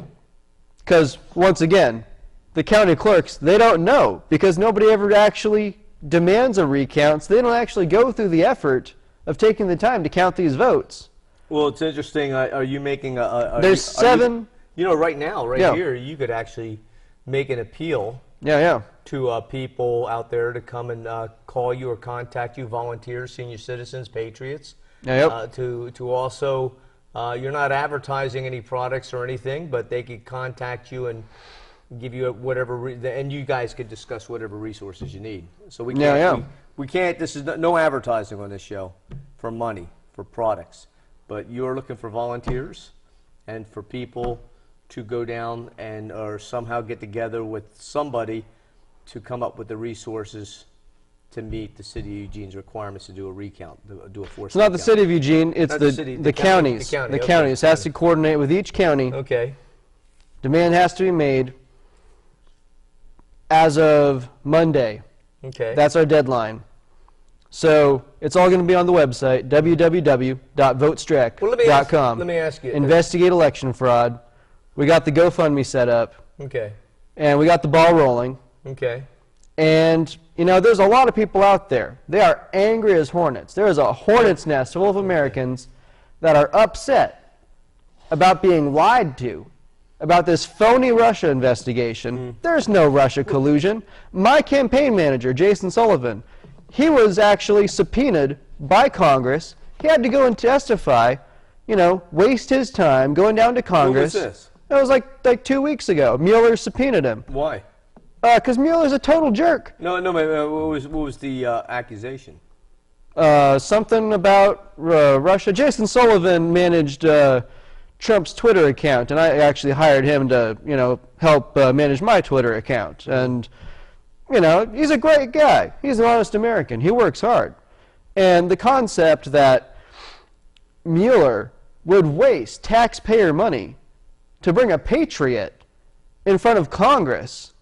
[SPEAKER 2] because once again, the county clerks, they don't know, because nobody ever actually demands a recount, so they don't actually go through the effort of taking the time to count these votes.
[SPEAKER 1] Well, it's interesting. Are you making
[SPEAKER 2] There's seven.
[SPEAKER 1] Right now, here, you could actually make an appeal. To people out there to come and call you or contact you, volunteers, senior citizens, patriots. To also, you're not advertising any products or anything, but they could contact you and give you whatever, and you guys could discuss whatever resources you need. So we can't, we can't. This is no advertising on this show for money, for products, but you're looking for volunteers and for people to go down and or somehow get together with somebody to come up with the resources to meet the city of Eugene's requirements to do a recount, do a forced recount.
[SPEAKER 2] It's not the city of Eugene, it's the counties. The counties has to coordinate with each county. Demand has to be made as of Monday. That's our deadline. So it's all going to be on the website, www.votestrek.com.
[SPEAKER 1] Let me ask you.
[SPEAKER 2] Investigate election fraud. We got the GoFundMe set up. And we got the ball rolling. And, there's a lot of people out there. They are angry as hornets. There is a hornet's nest full of Americans that are upset about being lied to, about this phony Russia investigation. There's no Russia collusion. My campaign manager, Jason Sullivan, he was actually subpoenaed by Congress. He had to go and testify, waste his time going down to Congress.
[SPEAKER 1] When was this?
[SPEAKER 2] It was like 2 weeks ago. Mueller subpoenaed him.
[SPEAKER 1] Why?
[SPEAKER 2] Because Mueller's a total jerk.
[SPEAKER 1] No. What was the accusation?
[SPEAKER 2] Something about Russia. Jason Sullivan managed Trump's Twitter account, and I actually hired him to, help manage my Twitter account. And, he's a great guy. He's an honest American. He works hard. And the concept that Mueller would waste taxpayer money to bring a patriot in front of Congress,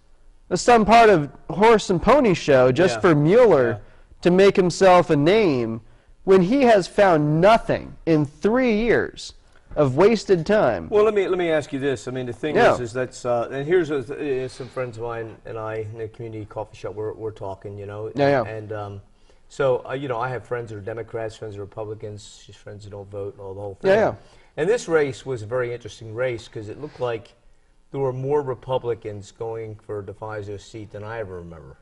[SPEAKER 2] some part of horse and pony show just for Mueller to make himself a name, when he has found nothing in 3 years of wasted time.
[SPEAKER 1] Well, let me ask you this. I mean, the thing is that's and here's some friends of mine and I in the community coffee shop. We're talking, and so I have friends that are Democrats, friends that are Republicans, just friends that don't vote, all the whole thing. And this race was a very interesting race because it looked like there were more Republicans going for DeFazio's seat than I ever remember.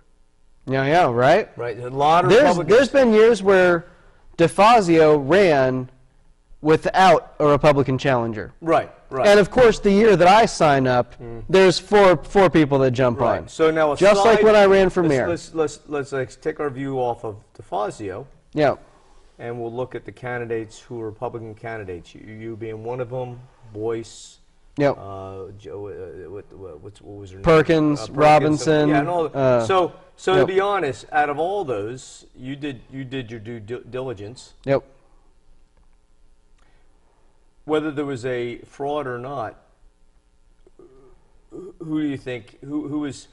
[SPEAKER 2] Right?
[SPEAKER 1] Right. A lot of Republicans.
[SPEAKER 2] There's been years where DeFazio ran without a Republican challenger.
[SPEAKER 1] Right.
[SPEAKER 2] And of course, the year that I sign up, there's four people that jump on.
[SPEAKER 1] So now,
[SPEAKER 2] just like when I ran for mayor.
[SPEAKER 1] Let's take our view off of DeFazio. And we'll look at the candidates who are Republican candidates. You being one of them, Boyce. What was her name?
[SPEAKER 2] Perkins, Robinson.
[SPEAKER 1] And all so to be honest, out of all those, you did your due diligence. Whether there was a fraud or not, who do you think who was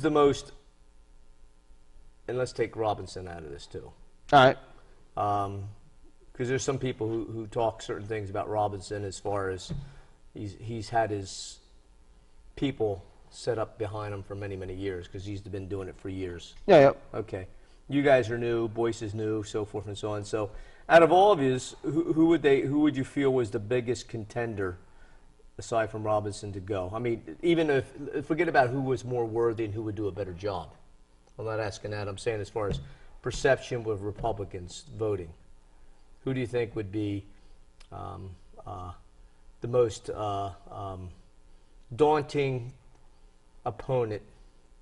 [SPEAKER 1] the most? And let's take Robinson out of this too.
[SPEAKER 2] All right.
[SPEAKER 1] Because there's some people who talk certain things about Robinson as far as he's had his people set up behind him for many, many years because he's been doing it for years. Okay. You guys are new, Boyce is new, so forth and so on. So out of all of yous, who would you feel was the biggest contender aside from Robinson to go? I mean, even if forget about who was more worthy and who would do a better job. I'm not asking that. I'm saying as far as perception with Republicans voting. Who do you think would be the most daunting opponent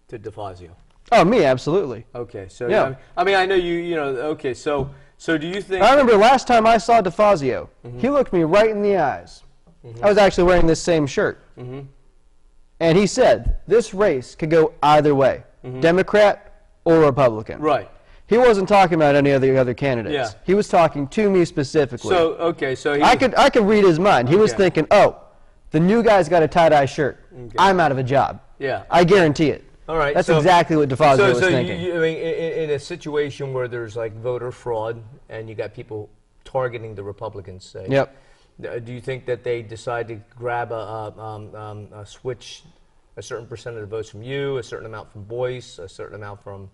[SPEAKER 1] to DeFazio?
[SPEAKER 2] Oh, me, absolutely.
[SPEAKER 1] Okay, so I mean, I know you. Okay, so do you think?
[SPEAKER 2] I remember last time I saw DeFazio, he looked me right in the eyes. I was actually wearing this same shirt, and he said, "This race could go either way, Democrat or Republican."
[SPEAKER 1] Right.
[SPEAKER 2] He wasn't talking about any of the other candidates. He was talking to me specifically.
[SPEAKER 1] So so
[SPEAKER 2] I could read his mind. He was thinking, "Oh, the new guy's got a tie-dye shirt. I'm out of a job. I guarantee it."
[SPEAKER 1] All right.
[SPEAKER 2] That's exactly what DeFazio was thinking.
[SPEAKER 1] I mean, in a situation where there's like voter fraud and you got people targeting the Republicans, say. Do you think that they decide to grab a switch a certain percent of the votes from you, a certain amount from Boyce, a certain amount from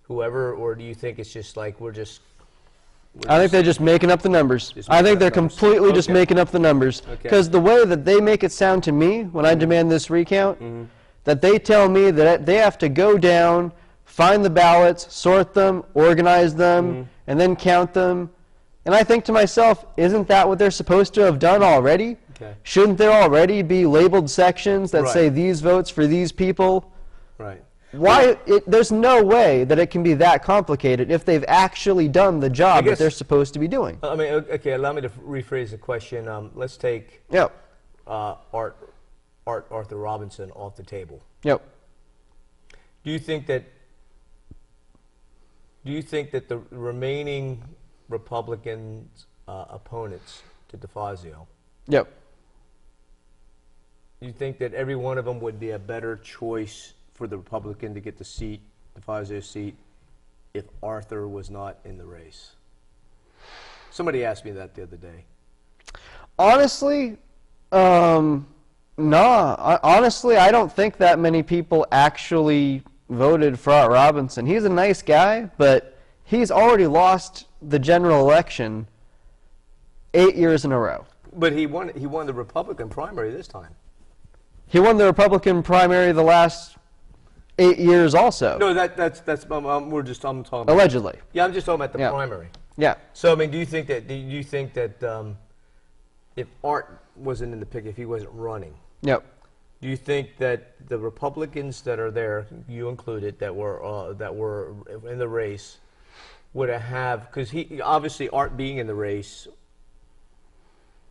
[SPEAKER 1] whoever, or do you think it's just like
[SPEAKER 2] I think they're just making up the numbers. I think they're completely just making up the numbers. Because the way that they make it sound to me when I demand this recount, that they tell me that they have to go down, find the ballots, sort them, organize them, and then count them. And I think to myself, isn't that what they're supposed to have done already? Shouldn't there already be labeled sections that say these votes for these people? Why? There's no way that it can be that complicated if they've actually done the job that they're supposed to be doing.
[SPEAKER 1] I mean, okay, allow me to rephrase the question. Let's take Arthur Robinson off the table. Do you think that the remaining Republican opponents to DeFazio, do you think that every one of them would be a better choice for the Republican to get the seat, DeFazio's seat, if Arthur was not in the race? Somebody asked me that the other day.
[SPEAKER 2] Honestly, no. Honestly, I don't think that many people actually voted for Art Robinson. He's a nice guy, but he's already lost the general election 8 years in a row.
[SPEAKER 1] But he won the Republican primary this time.
[SPEAKER 2] He won the Republican primary the last 8 years also.
[SPEAKER 1] No, that's I'm talking about
[SPEAKER 2] allegedly.
[SPEAKER 1] Yeah, I'm just talking about the primary. So I mean, do you think that if Art wasn't in the pick, if he wasn't running, do you think that the Republicans that are there, you included, that were in the race, would have, because he obviously Art being in the race,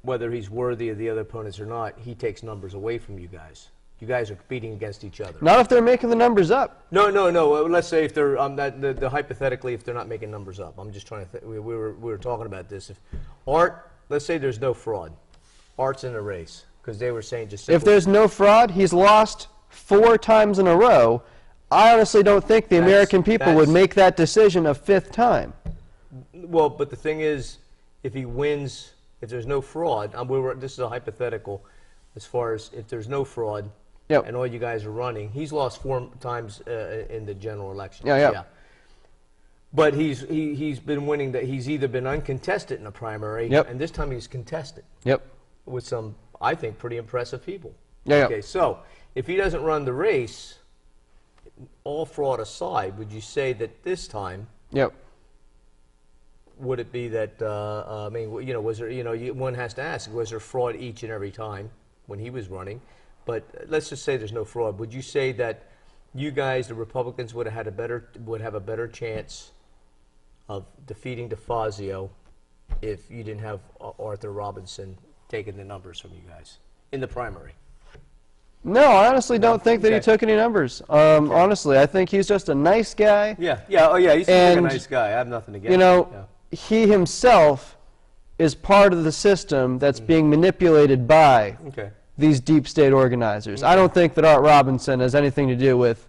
[SPEAKER 1] whether he's worthy of the other opponents or not, he takes numbers away from you guys. You guys are competing against each other.
[SPEAKER 2] Not if they're making the numbers up.
[SPEAKER 1] No. Let's say if they're hypothetically, if they're not making numbers up. I'm just trying to. We were talking about this. If Art, let's say there's no fraud, Art's in the race because they were saying just.
[SPEAKER 2] If there's no fraud, he's lost 4 times in a row. I honestly don't think the American people would make that decision a 5th time.
[SPEAKER 1] Well, but the thing is, if he wins, if there's no fraud, this is a hypothetical, as far as if there's no fraud.
[SPEAKER 2] Yep.
[SPEAKER 1] And all you guys are running. He's lost 4 times in the general election.
[SPEAKER 2] Yeah.
[SPEAKER 1] But he's been winning. He's either been uncontested in a primary, and this time he's contested.
[SPEAKER 2] Yep.
[SPEAKER 1] With some, I think, pretty impressive people.
[SPEAKER 2] Yeah.
[SPEAKER 1] Okay, so if he doesn't run the race, all fraud aside, would you say that this time?
[SPEAKER 2] Yep.
[SPEAKER 1] Would it be that? I mean, was there? One has to ask: was there fraud each and every time when he was running? But let's just say there's no fraud. Would you say that you guys, the Republicans, would have a better chance of defeating DeFazio if you didn't have Arthur Robinson taking the numbers from you guys in the primary?
[SPEAKER 2] No, I honestly don't think that he took any numbers. Honestly, I think he's just a nice guy.
[SPEAKER 1] Yeah. Oh, yeah. He's like a nice guy. I have nothing against him.
[SPEAKER 2] He himself is part of the system that's being manipulated by these deep state organizers. I don't think that Art Robinson has anything to do with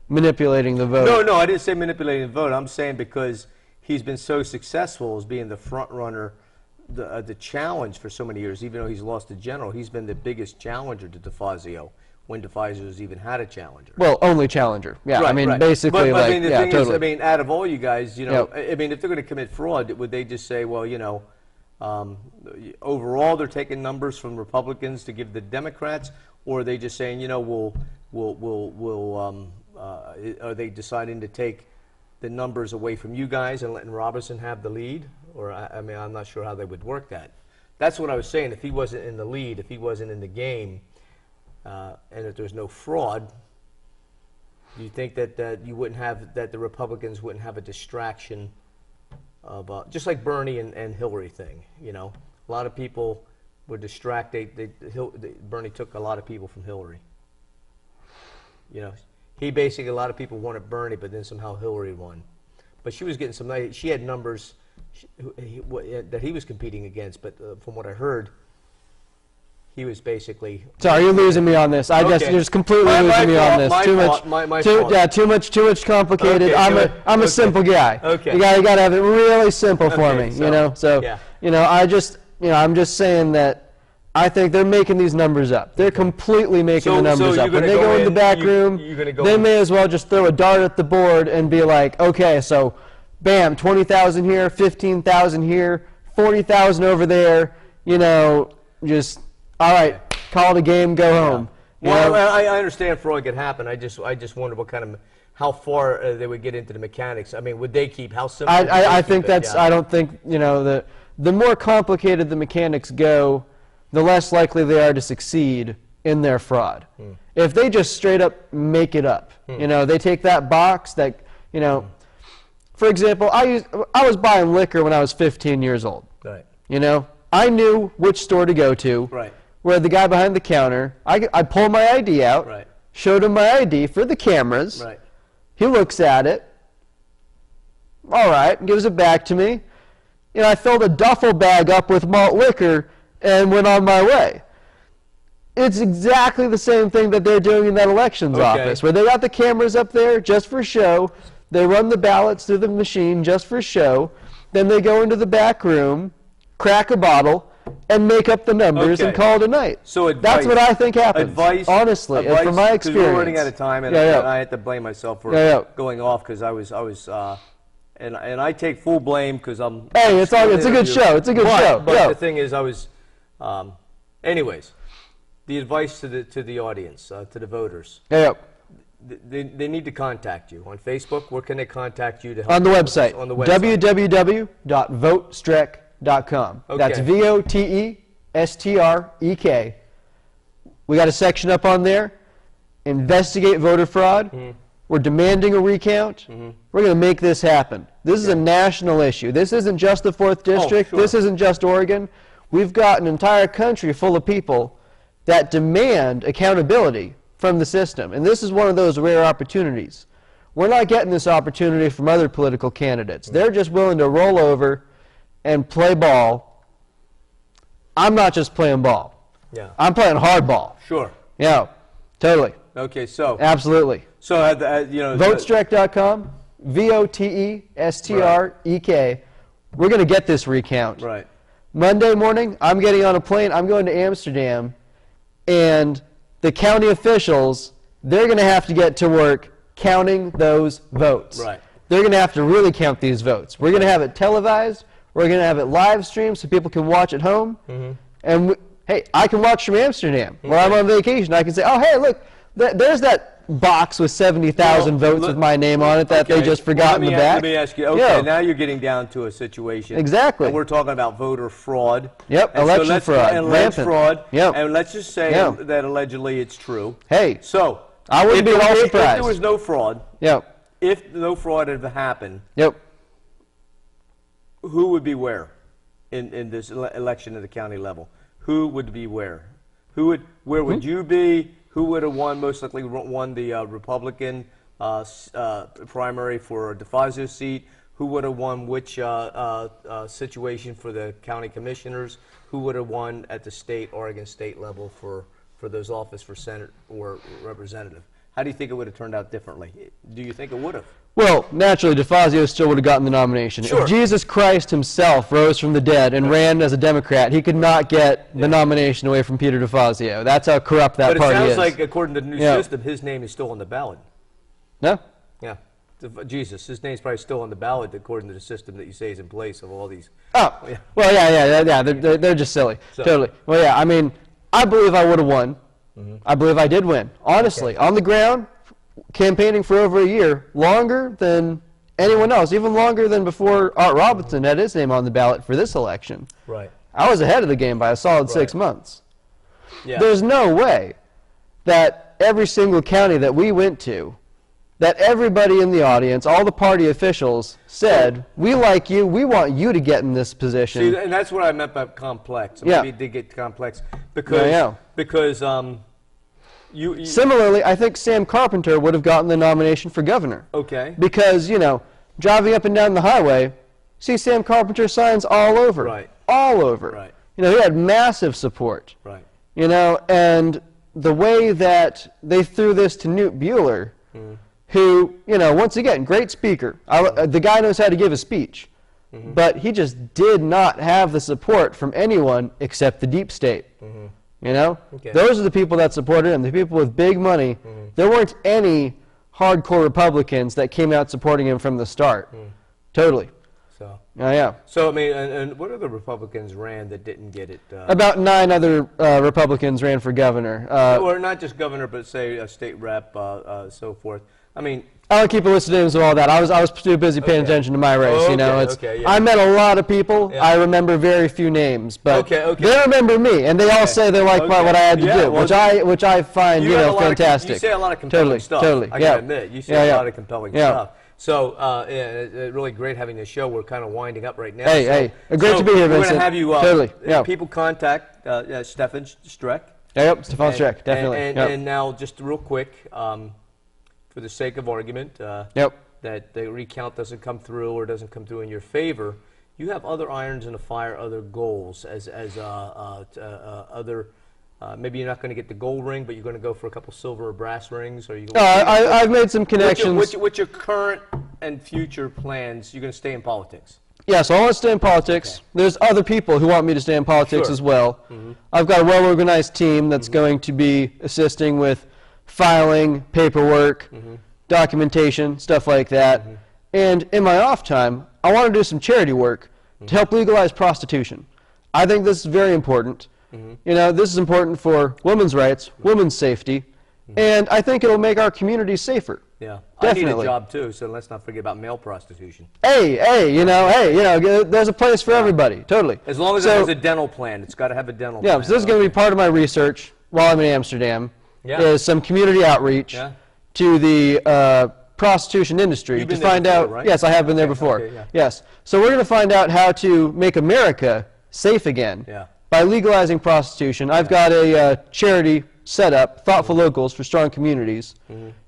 [SPEAKER 2] manipulating the vote.
[SPEAKER 1] No, I didn't say manipulating the vote. I'm saying because he's been so successful as being the front runner, the challenge for so many years, even though he's lost the general, he's been the biggest challenger to DeFazio when DeFazio's even had a challenger.
[SPEAKER 2] Well, only challenger. Yeah,
[SPEAKER 1] right,
[SPEAKER 2] I mean,
[SPEAKER 1] right.
[SPEAKER 2] basically,
[SPEAKER 1] but I mean, the thing
[SPEAKER 2] totally.
[SPEAKER 1] is, I mean, out of all you guys, I mean, if they're going to commit fraud, would they just say, well, overall they're taking numbers from Republicans to give the Democrats, or are they just saying, are they deciding to take the numbers away from you guys and letting Robinson have the lead? Or, I mean, I'm not sure how they would work that. That's what I was saying. If he wasn't in the lead, if he wasn't in the game, and if there's no fraud, do you think that you wouldn't have, that the Republicans wouldn't have a distraction of, just like Bernie and Hillary thing, a lot of people were distracted. Bernie took a lot of people from Hillary. He basically, a lot of people wanted Bernie, but then somehow Hillary won. But she was getting she had numbers that he was competing against, but from what I heard, he was basically.
[SPEAKER 2] Sorry, you're losing me on this. You're just completely losing me on this. Too much complicated.
[SPEAKER 1] Okay,
[SPEAKER 2] I'm a simple guy.
[SPEAKER 1] Okay.
[SPEAKER 2] You gotta have it really simple for me.
[SPEAKER 1] So,
[SPEAKER 2] I'm just saying that I think they're making these numbers up. They're completely making the numbers up. When they go in the back room, they may as well just throw a dart at the board and be like, okay, so bam, 20,000 here, 15,000 here, 40,000 over there, just, all right, call it a game, go home.
[SPEAKER 1] Well, I understand fraud could happen. I just wonder what kind of, how far they would get into the mechanics. I mean, would they keep, how simple?
[SPEAKER 2] I think that's, I don't think, the more complicated the mechanics go, the less likely they are to succeed in their fraud. If they just straight up make it up, they take that box that, for example, I was buying liquor when I was 15 years old.
[SPEAKER 1] Right.
[SPEAKER 2] I knew which store to go to.
[SPEAKER 1] Right.
[SPEAKER 2] Where the guy behind the counter, I pull my ID out,
[SPEAKER 1] right.
[SPEAKER 2] Showed him my ID for the cameras.
[SPEAKER 1] Right.
[SPEAKER 2] He looks at it. All right, gives it back to me. I filled a duffel bag up with malt liquor and went on my way. It's exactly the same thing that they're doing in that elections office, where they got the cameras up there just for show. They run the ballots through the machine just for show. Then they go into the back room, crack a bottle, and make up the numbers and call it a night.
[SPEAKER 1] So
[SPEAKER 2] that's what I think happens. Honestly, from my experience.
[SPEAKER 1] We're running out of time, and I had to blame myself for going off because I was and I take full blame because I'm.
[SPEAKER 2] Hey, it's a good show. It's a good show.
[SPEAKER 1] But the thing is, anyways, the advice to the audience, to the voters. They need to contact you on Facebook. Where can they contact you to help?
[SPEAKER 2] On the website.
[SPEAKER 1] On the website.
[SPEAKER 2] www.votestrek.com. That's VOTESTREK. We got a section up on there. Investigate voter fraud. We're demanding a recount. We're going to make this happen. This is a national issue. This isn't just the 4th District.
[SPEAKER 1] Sure.
[SPEAKER 2] This isn't just Oregon. We've got an entire country full of people that demand accountability from the system. And this is one of those rare opportunities. We're not getting this opportunity from other political candidates. They're just willing to roll over and play ball. I'm not just playing ball.
[SPEAKER 1] Yeah.
[SPEAKER 2] I'm playing hardball.
[SPEAKER 1] Sure.
[SPEAKER 2] Yeah, totally.
[SPEAKER 1] Okay, so.
[SPEAKER 2] Absolutely.
[SPEAKER 1] So, you know.
[SPEAKER 2] Votestrek.com, VOTESTREK. We're going to get this recount.
[SPEAKER 1] Right.
[SPEAKER 2] Monday morning, I'm getting on a plane. I'm going to Amsterdam. And the county officials, they're going to have to get to work counting those votes.
[SPEAKER 1] Right.
[SPEAKER 2] They're going to have to really count these votes. We're going to have it televised. We're going to have it live streamed so people can watch at home. And, hey, I can watch from Amsterdam. While I'm on vacation, I can say, oh, hey, look, there's that box with 70,000 votes with my name on it that they just forgot in the back.
[SPEAKER 1] Let me ask you, okay, now you're getting down to a situation.
[SPEAKER 2] Exactly.
[SPEAKER 1] And we're talking about voter fraud.
[SPEAKER 2] Yep,
[SPEAKER 1] and
[SPEAKER 2] election fraud.
[SPEAKER 1] And alleged fraud.
[SPEAKER 2] Yep.
[SPEAKER 1] And let's just say that allegedly it's true.
[SPEAKER 2] Hey,
[SPEAKER 1] so
[SPEAKER 2] I wouldn't be at all surprised.
[SPEAKER 1] If there was no fraud, if no fraud had happened, who would be where in this election at the county level? Who would be where? Where would you be? Who would have won? Most likely won the Republican primary for DeFazio's seat. Who would have won which situation for the county commissioners? Who would have won at the Oregon state level for those office for Senate or representative? How do you think it would have turned out differently? Do you think it would have?
[SPEAKER 2] Well, naturally, DeFazio still would have gotten the nomination.
[SPEAKER 1] Sure.
[SPEAKER 2] If Jesus Christ himself rose from the dead and ran as a Democrat, he could not get the nomination away from Peter DeFazio. That's how corrupt that party is.
[SPEAKER 1] But it sounds like, according to the new system, his name is still on the ballot.
[SPEAKER 2] No?
[SPEAKER 1] Yeah. Jesus, his name's probably still on the ballot according to the system that you say is in place of all these.
[SPEAKER 2] Oh, well, yeah. They're just silly. Totally. Well, yeah, I mean, I believe I would have won. I believe I did win. Honestly, on the ground, campaigning for over a year, longer than anyone else, even longer than before Art Robinson had his name on the ballot for this election.
[SPEAKER 1] Right.
[SPEAKER 2] I was ahead of the game by a solid 6 months.
[SPEAKER 1] Yeah.
[SPEAKER 2] There's no way that every single county that we went to, that everybody in the audience, all the party officials said, we like you, we want you to get in this position.
[SPEAKER 1] See, and that's what I meant by complex. Maybe it did get complex because
[SPEAKER 2] Similarly, I think Sam Carpenter would have gotten the nomination for governor.
[SPEAKER 1] Okay.
[SPEAKER 2] Because, you know, driving up and down the highway, see Sam Carpenter signs all over.
[SPEAKER 1] Right.
[SPEAKER 2] All over.
[SPEAKER 1] Right.
[SPEAKER 2] You know, he had massive support.
[SPEAKER 1] Right.
[SPEAKER 2] You know, and the way that they threw this to Newt Buehler, who, you know, once again, great speaker. The guy knows how to give a speech. But he just did not have the support from anyone except the deep state. You know? Those are the people that supported him, the people with big money. There weren't any hardcore Republicans that came out supporting him from the start. Totally.
[SPEAKER 1] So.
[SPEAKER 2] Yeah.
[SPEAKER 1] So, I mean, and what other Republicans ran that didn't get it?
[SPEAKER 2] About 9 other Republicans ran for governor.
[SPEAKER 1] Or not just governor, but say a state rep, so forth. I mean,
[SPEAKER 2] I don't keep a list of names of all that. I was too busy paying attention to my race. You know, I met a lot of people. I remember very few names, but they remember me, and they all say they like what I had to do, which I find fantastic.
[SPEAKER 1] You say a lot of compelling stuff.
[SPEAKER 2] Totally.
[SPEAKER 1] I gotta admit, you say a lot of compelling stuff. So, really great having this show. We're kind of winding up right now.
[SPEAKER 2] Hey, great to be here, Vincent.
[SPEAKER 1] We're going to have you.
[SPEAKER 2] Totally.
[SPEAKER 1] People contact Stefan Strek.
[SPEAKER 2] Yep, Stefan Strek, definitely.
[SPEAKER 1] And now, just real quick. For the sake of argument, that the recount doesn't come through or doesn't come through in your favor, you have other irons in the fire, other goals, other. Maybe you're not going to get the gold ring, but you're going to go for a couple silver or brass rings. Or you?
[SPEAKER 2] I've made some connections.
[SPEAKER 1] What's your current and future plans? You're going to stay in politics.
[SPEAKER 2] Yeah, so I want to stay in politics. There's other people who want me to stay in politics as well. I've got a well-organized team that's going to be assisting with filing, paperwork, documentation, stuff like that. And in my off time, I want to do some charity work to help legalize prostitution. I think this is very important. You know, this is important for women's rights, women's safety, and I think it'll make our communities safer.
[SPEAKER 1] Yeah,
[SPEAKER 2] definitely.
[SPEAKER 1] I need a job too, so let's not forget about male prostitution.
[SPEAKER 2] Hey, you know, there's a place for everybody, totally.
[SPEAKER 1] As long as it has a dental plan, it's got to have a dental plan.
[SPEAKER 2] Yeah, so this is going to be part of my research while I'm in Amsterdam. Is some community outreach to the prostitution industry
[SPEAKER 1] You've
[SPEAKER 2] to
[SPEAKER 1] been there
[SPEAKER 2] find
[SPEAKER 1] before,
[SPEAKER 2] out.
[SPEAKER 1] right?
[SPEAKER 2] Yes, I have been there before.
[SPEAKER 1] Okay, yeah.
[SPEAKER 2] Yes. So we're going to find out how to make America safe again
[SPEAKER 1] Yeah.
[SPEAKER 2] by legalizing prostitution. I've got a charity set up, Thoughtful Locals for Strong Communities,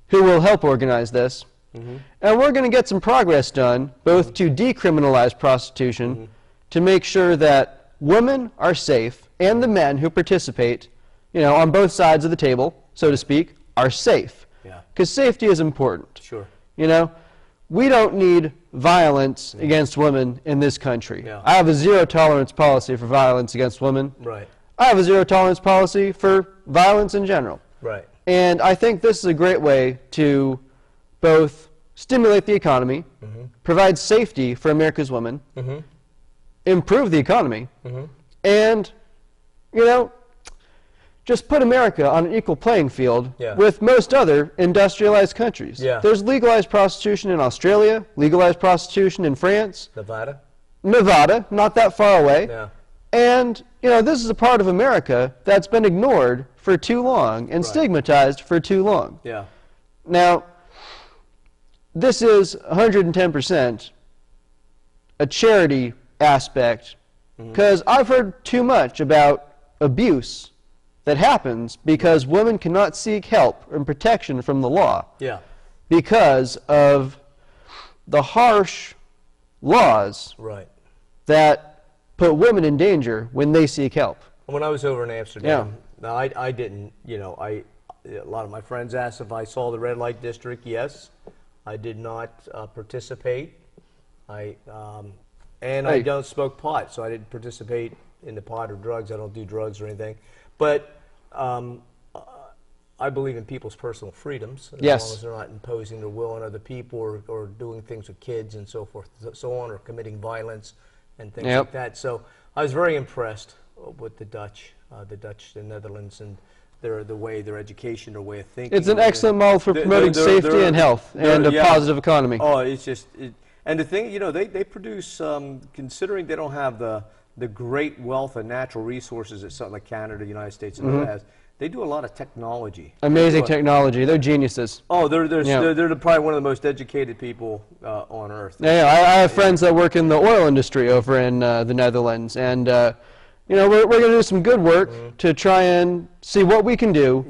[SPEAKER 2] who will help organize this. And we're going to get some progress done, both to decriminalize prostitution, to make sure that women are safe and the men who participate, you know, on both sides of the table, so to speak, are safe.
[SPEAKER 1] Yeah.
[SPEAKER 2] Because safety is important.
[SPEAKER 1] Sure.
[SPEAKER 2] You know, we don't need violence against women in this country.
[SPEAKER 1] Yeah.
[SPEAKER 2] I have a zero tolerance policy for violence against women.
[SPEAKER 1] Right.
[SPEAKER 2] I have a zero tolerance policy for violence in general.
[SPEAKER 1] Right.
[SPEAKER 2] And I think this is a great way to both stimulate the economy, provide safety for America's women, improve the economy, and, you know, just put America on an equal playing field with most other industrialized countries.
[SPEAKER 1] Yeah.
[SPEAKER 2] There's legalized prostitution in Australia, legalized prostitution in France, Nevada, not that far away.
[SPEAKER 1] Yeah.
[SPEAKER 2] And, you know, this is a part of America that's been ignored for too long and stigmatized for too long.
[SPEAKER 1] Yeah.
[SPEAKER 2] Now, this is 110% a charity aspect, because I've heard too much about abuse that happens because women cannot seek help and protection from the law
[SPEAKER 1] Yeah.
[SPEAKER 2] because of the harsh laws
[SPEAKER 1] Right.
[SPEAKER 2] that put women in danger when they seek help.
[SPEAKER 1] When I was over in Amsterdam, now I didn't, you know, a lot of my friends asked if I saw the red light district. Yes, I did not participate. I don't smoke pot, so I didn't participate in the pot or drugs. I don't do drugs or anything. But I believe in people's personal freedoms, as long as they're not imposing their will on other people or doing things with kids and so forth, so on, or committing violence and things like that. So I was very impressed with the Dutch, the Netherlands, and the way their education, their way of thinking.
[SPEAKER 2] It's an excellent model for promoting safety and health and a positive economy.
[SPEAKER 1] Oh, it's just, and the thing, you know, they produce, considering they don't have the great wealth of natural resources that something like Canada, the United States, and other has. They do a lot of technology.
[SPEAKER 2] Amazing technology. They're geniuses.
[SPEAKER 1] Oh, they're probably one of the most educated people on earth.
[SPEAKER 2] Yeah, I have friends that work in the oil industry over in the Netherlands, and you know, we're going to do some good work to try and see what we can do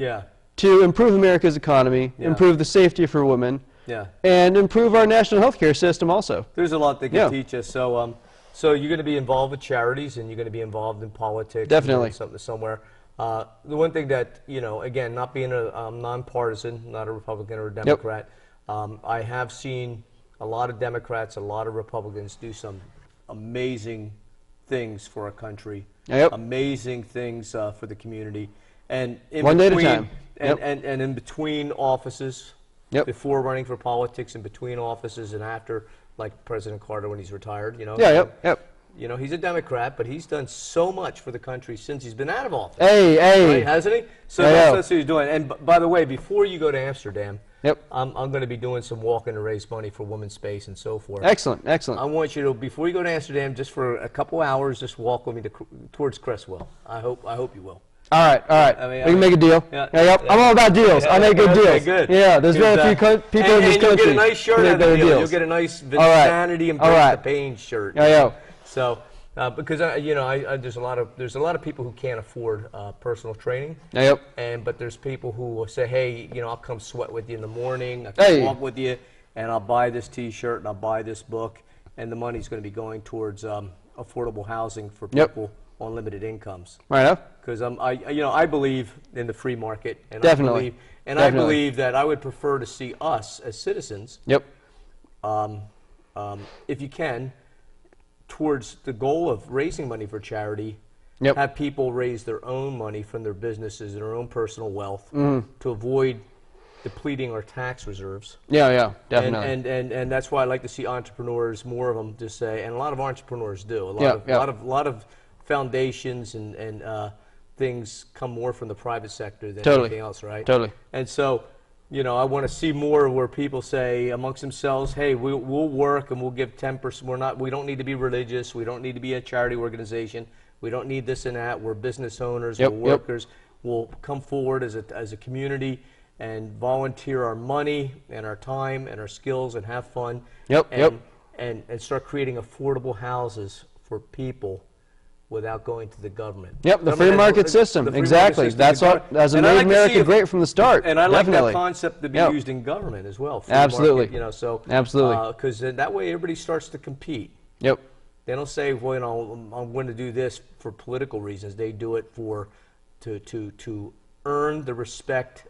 [SPEAKER 2] to improve America's economy, improve the safety for women, and improve our national health care system also.
[SPEAKER 1] There's a lot they can teach us. So, so you're going to be involved with charities, and you're going to be involved in politics.
[SPEAKER 2] Definitely.
[SPEAKER 1] Something somewhere. The one thing that, you know, again, not being a nonpartisan, not a Republican or a Democrat, I have seen a lot of Democrats, a lot of Republicans do some amazing things for our country, amazing things for the community, and in
[SPEAKER 2] one
[SPEAKER 1] between,
[SPEAKER 2] day at a time.
[SPEAKER 1] And in between offices, before running for politics, in between offices, and after, like President Carter when he's retired, you know. You know, he's a Democrat, but he's done so much for the country since he's been out of office. Right, hasn't he? So that's what he's doing. And by the way, before you go to Amsterdam, I'm going to be doing some walking to raise money for women's space and so forth.
[SPEAKER 2] Excellent, excellent.
[SPEAKER 1] I want you to, before you go to Amsterdam, just for a couple hours, just walk with me towards Cresswell. I hope you will.
[SPEAKER 2] All right, all right.
[SPEAKER 1] I mean,
[SPEAKER 2] we can make a deal. I'm all about deals. I make good deals.
[SPEAKER 1] Good.
[SPEAKER 2] Yeah, there's very few people in this country.
[SPEAKER 1] You'll get a nice shirt out of the deal. You'll get a nice Vinsanity and Break the Pain shirt. So, because you know, there's a lot of people who can't afford personal training. But there's people who will say, hey, you know, I'll come sweat with you in the morning. I'll come walk with you, and I'll buy this T-shirt and I'll buy this book, and the money's going to be going towards affordable housing for people on limited incomes. Because I believe in the free market, and I believe that I would prefer to see us as citizens, if you can, towards the goal of raising money for charity, have people raise their own money from their businesses, their own personal wealth, to avoid depleting our tax reserves.
[SPEAKER 2] Definitely.
[SPEAKER 1] And that's why I like to see entrepreneurs, more of them, just say, and a lot of entrepreneurs do. A lot of foundations and things come more from the private sector than anything else, right? And so, you know, I want to see more where people say amongst themselves, hey, we'll work and we'll give 10%. We don't need to be religious. We don't need to be a charity organization. We don't need this and that. We're business owners. We're workers. We'll come forward as a community and volunteer our money and our time and our skills and have fun.
[SPEAKER 2] Yep,
[SPEAKER 1] and start creating affordable houses for people without going to the government.
[SPEAKER 2] Yep, the free market system. Exactly. That's what has made America great from the start.
[SPEAKER 1] And I like
[SPEAKER 2] Definitely.
[SPEAKER 1] that concept to be used in government as well. Free
[SPEAKER 2] Absolutely.
[SPEAKER 1] market, you know, so
[SPEAKER 2] absolutely.
[SPEAKER 1] because that way everybody starts to compete.
[SPEAKER 2] Yep.
[SPEAKER 1] They don't say, well, you know, I'm going to do this for political reasons. They do it for to earn the respect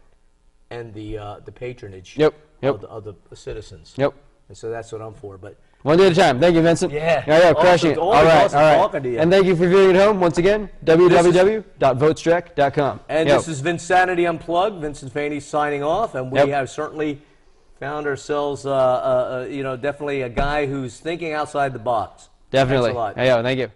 [SPEAKER 1] and the patronage of the citizens.
[SPEAKER 2] Yep.
[SPEAKER 1] And so that's what I'm for. But
[SPEAKER 2] one day at a time. Thank you, Vincent.
[SPEAKER 1] Yeah.
[SPEAKER 2] Yeah, crushing it. All right.
[SPEAKER 1] Talking to you.
[SPEAKER 2] And thank you for viewing at home. Once again, www.votestrek.com.
[SPEAKER 1] And this is Vinsanity Unplugged. Vincent Faney signing off, and we have certainly found ourselves, you know, definitely a guy who's thinking outside the box.
[SPEAKER 2] Definitely.
[SPEAKER 1] Thanks a lot.
[SPEAKER 2] Thank you.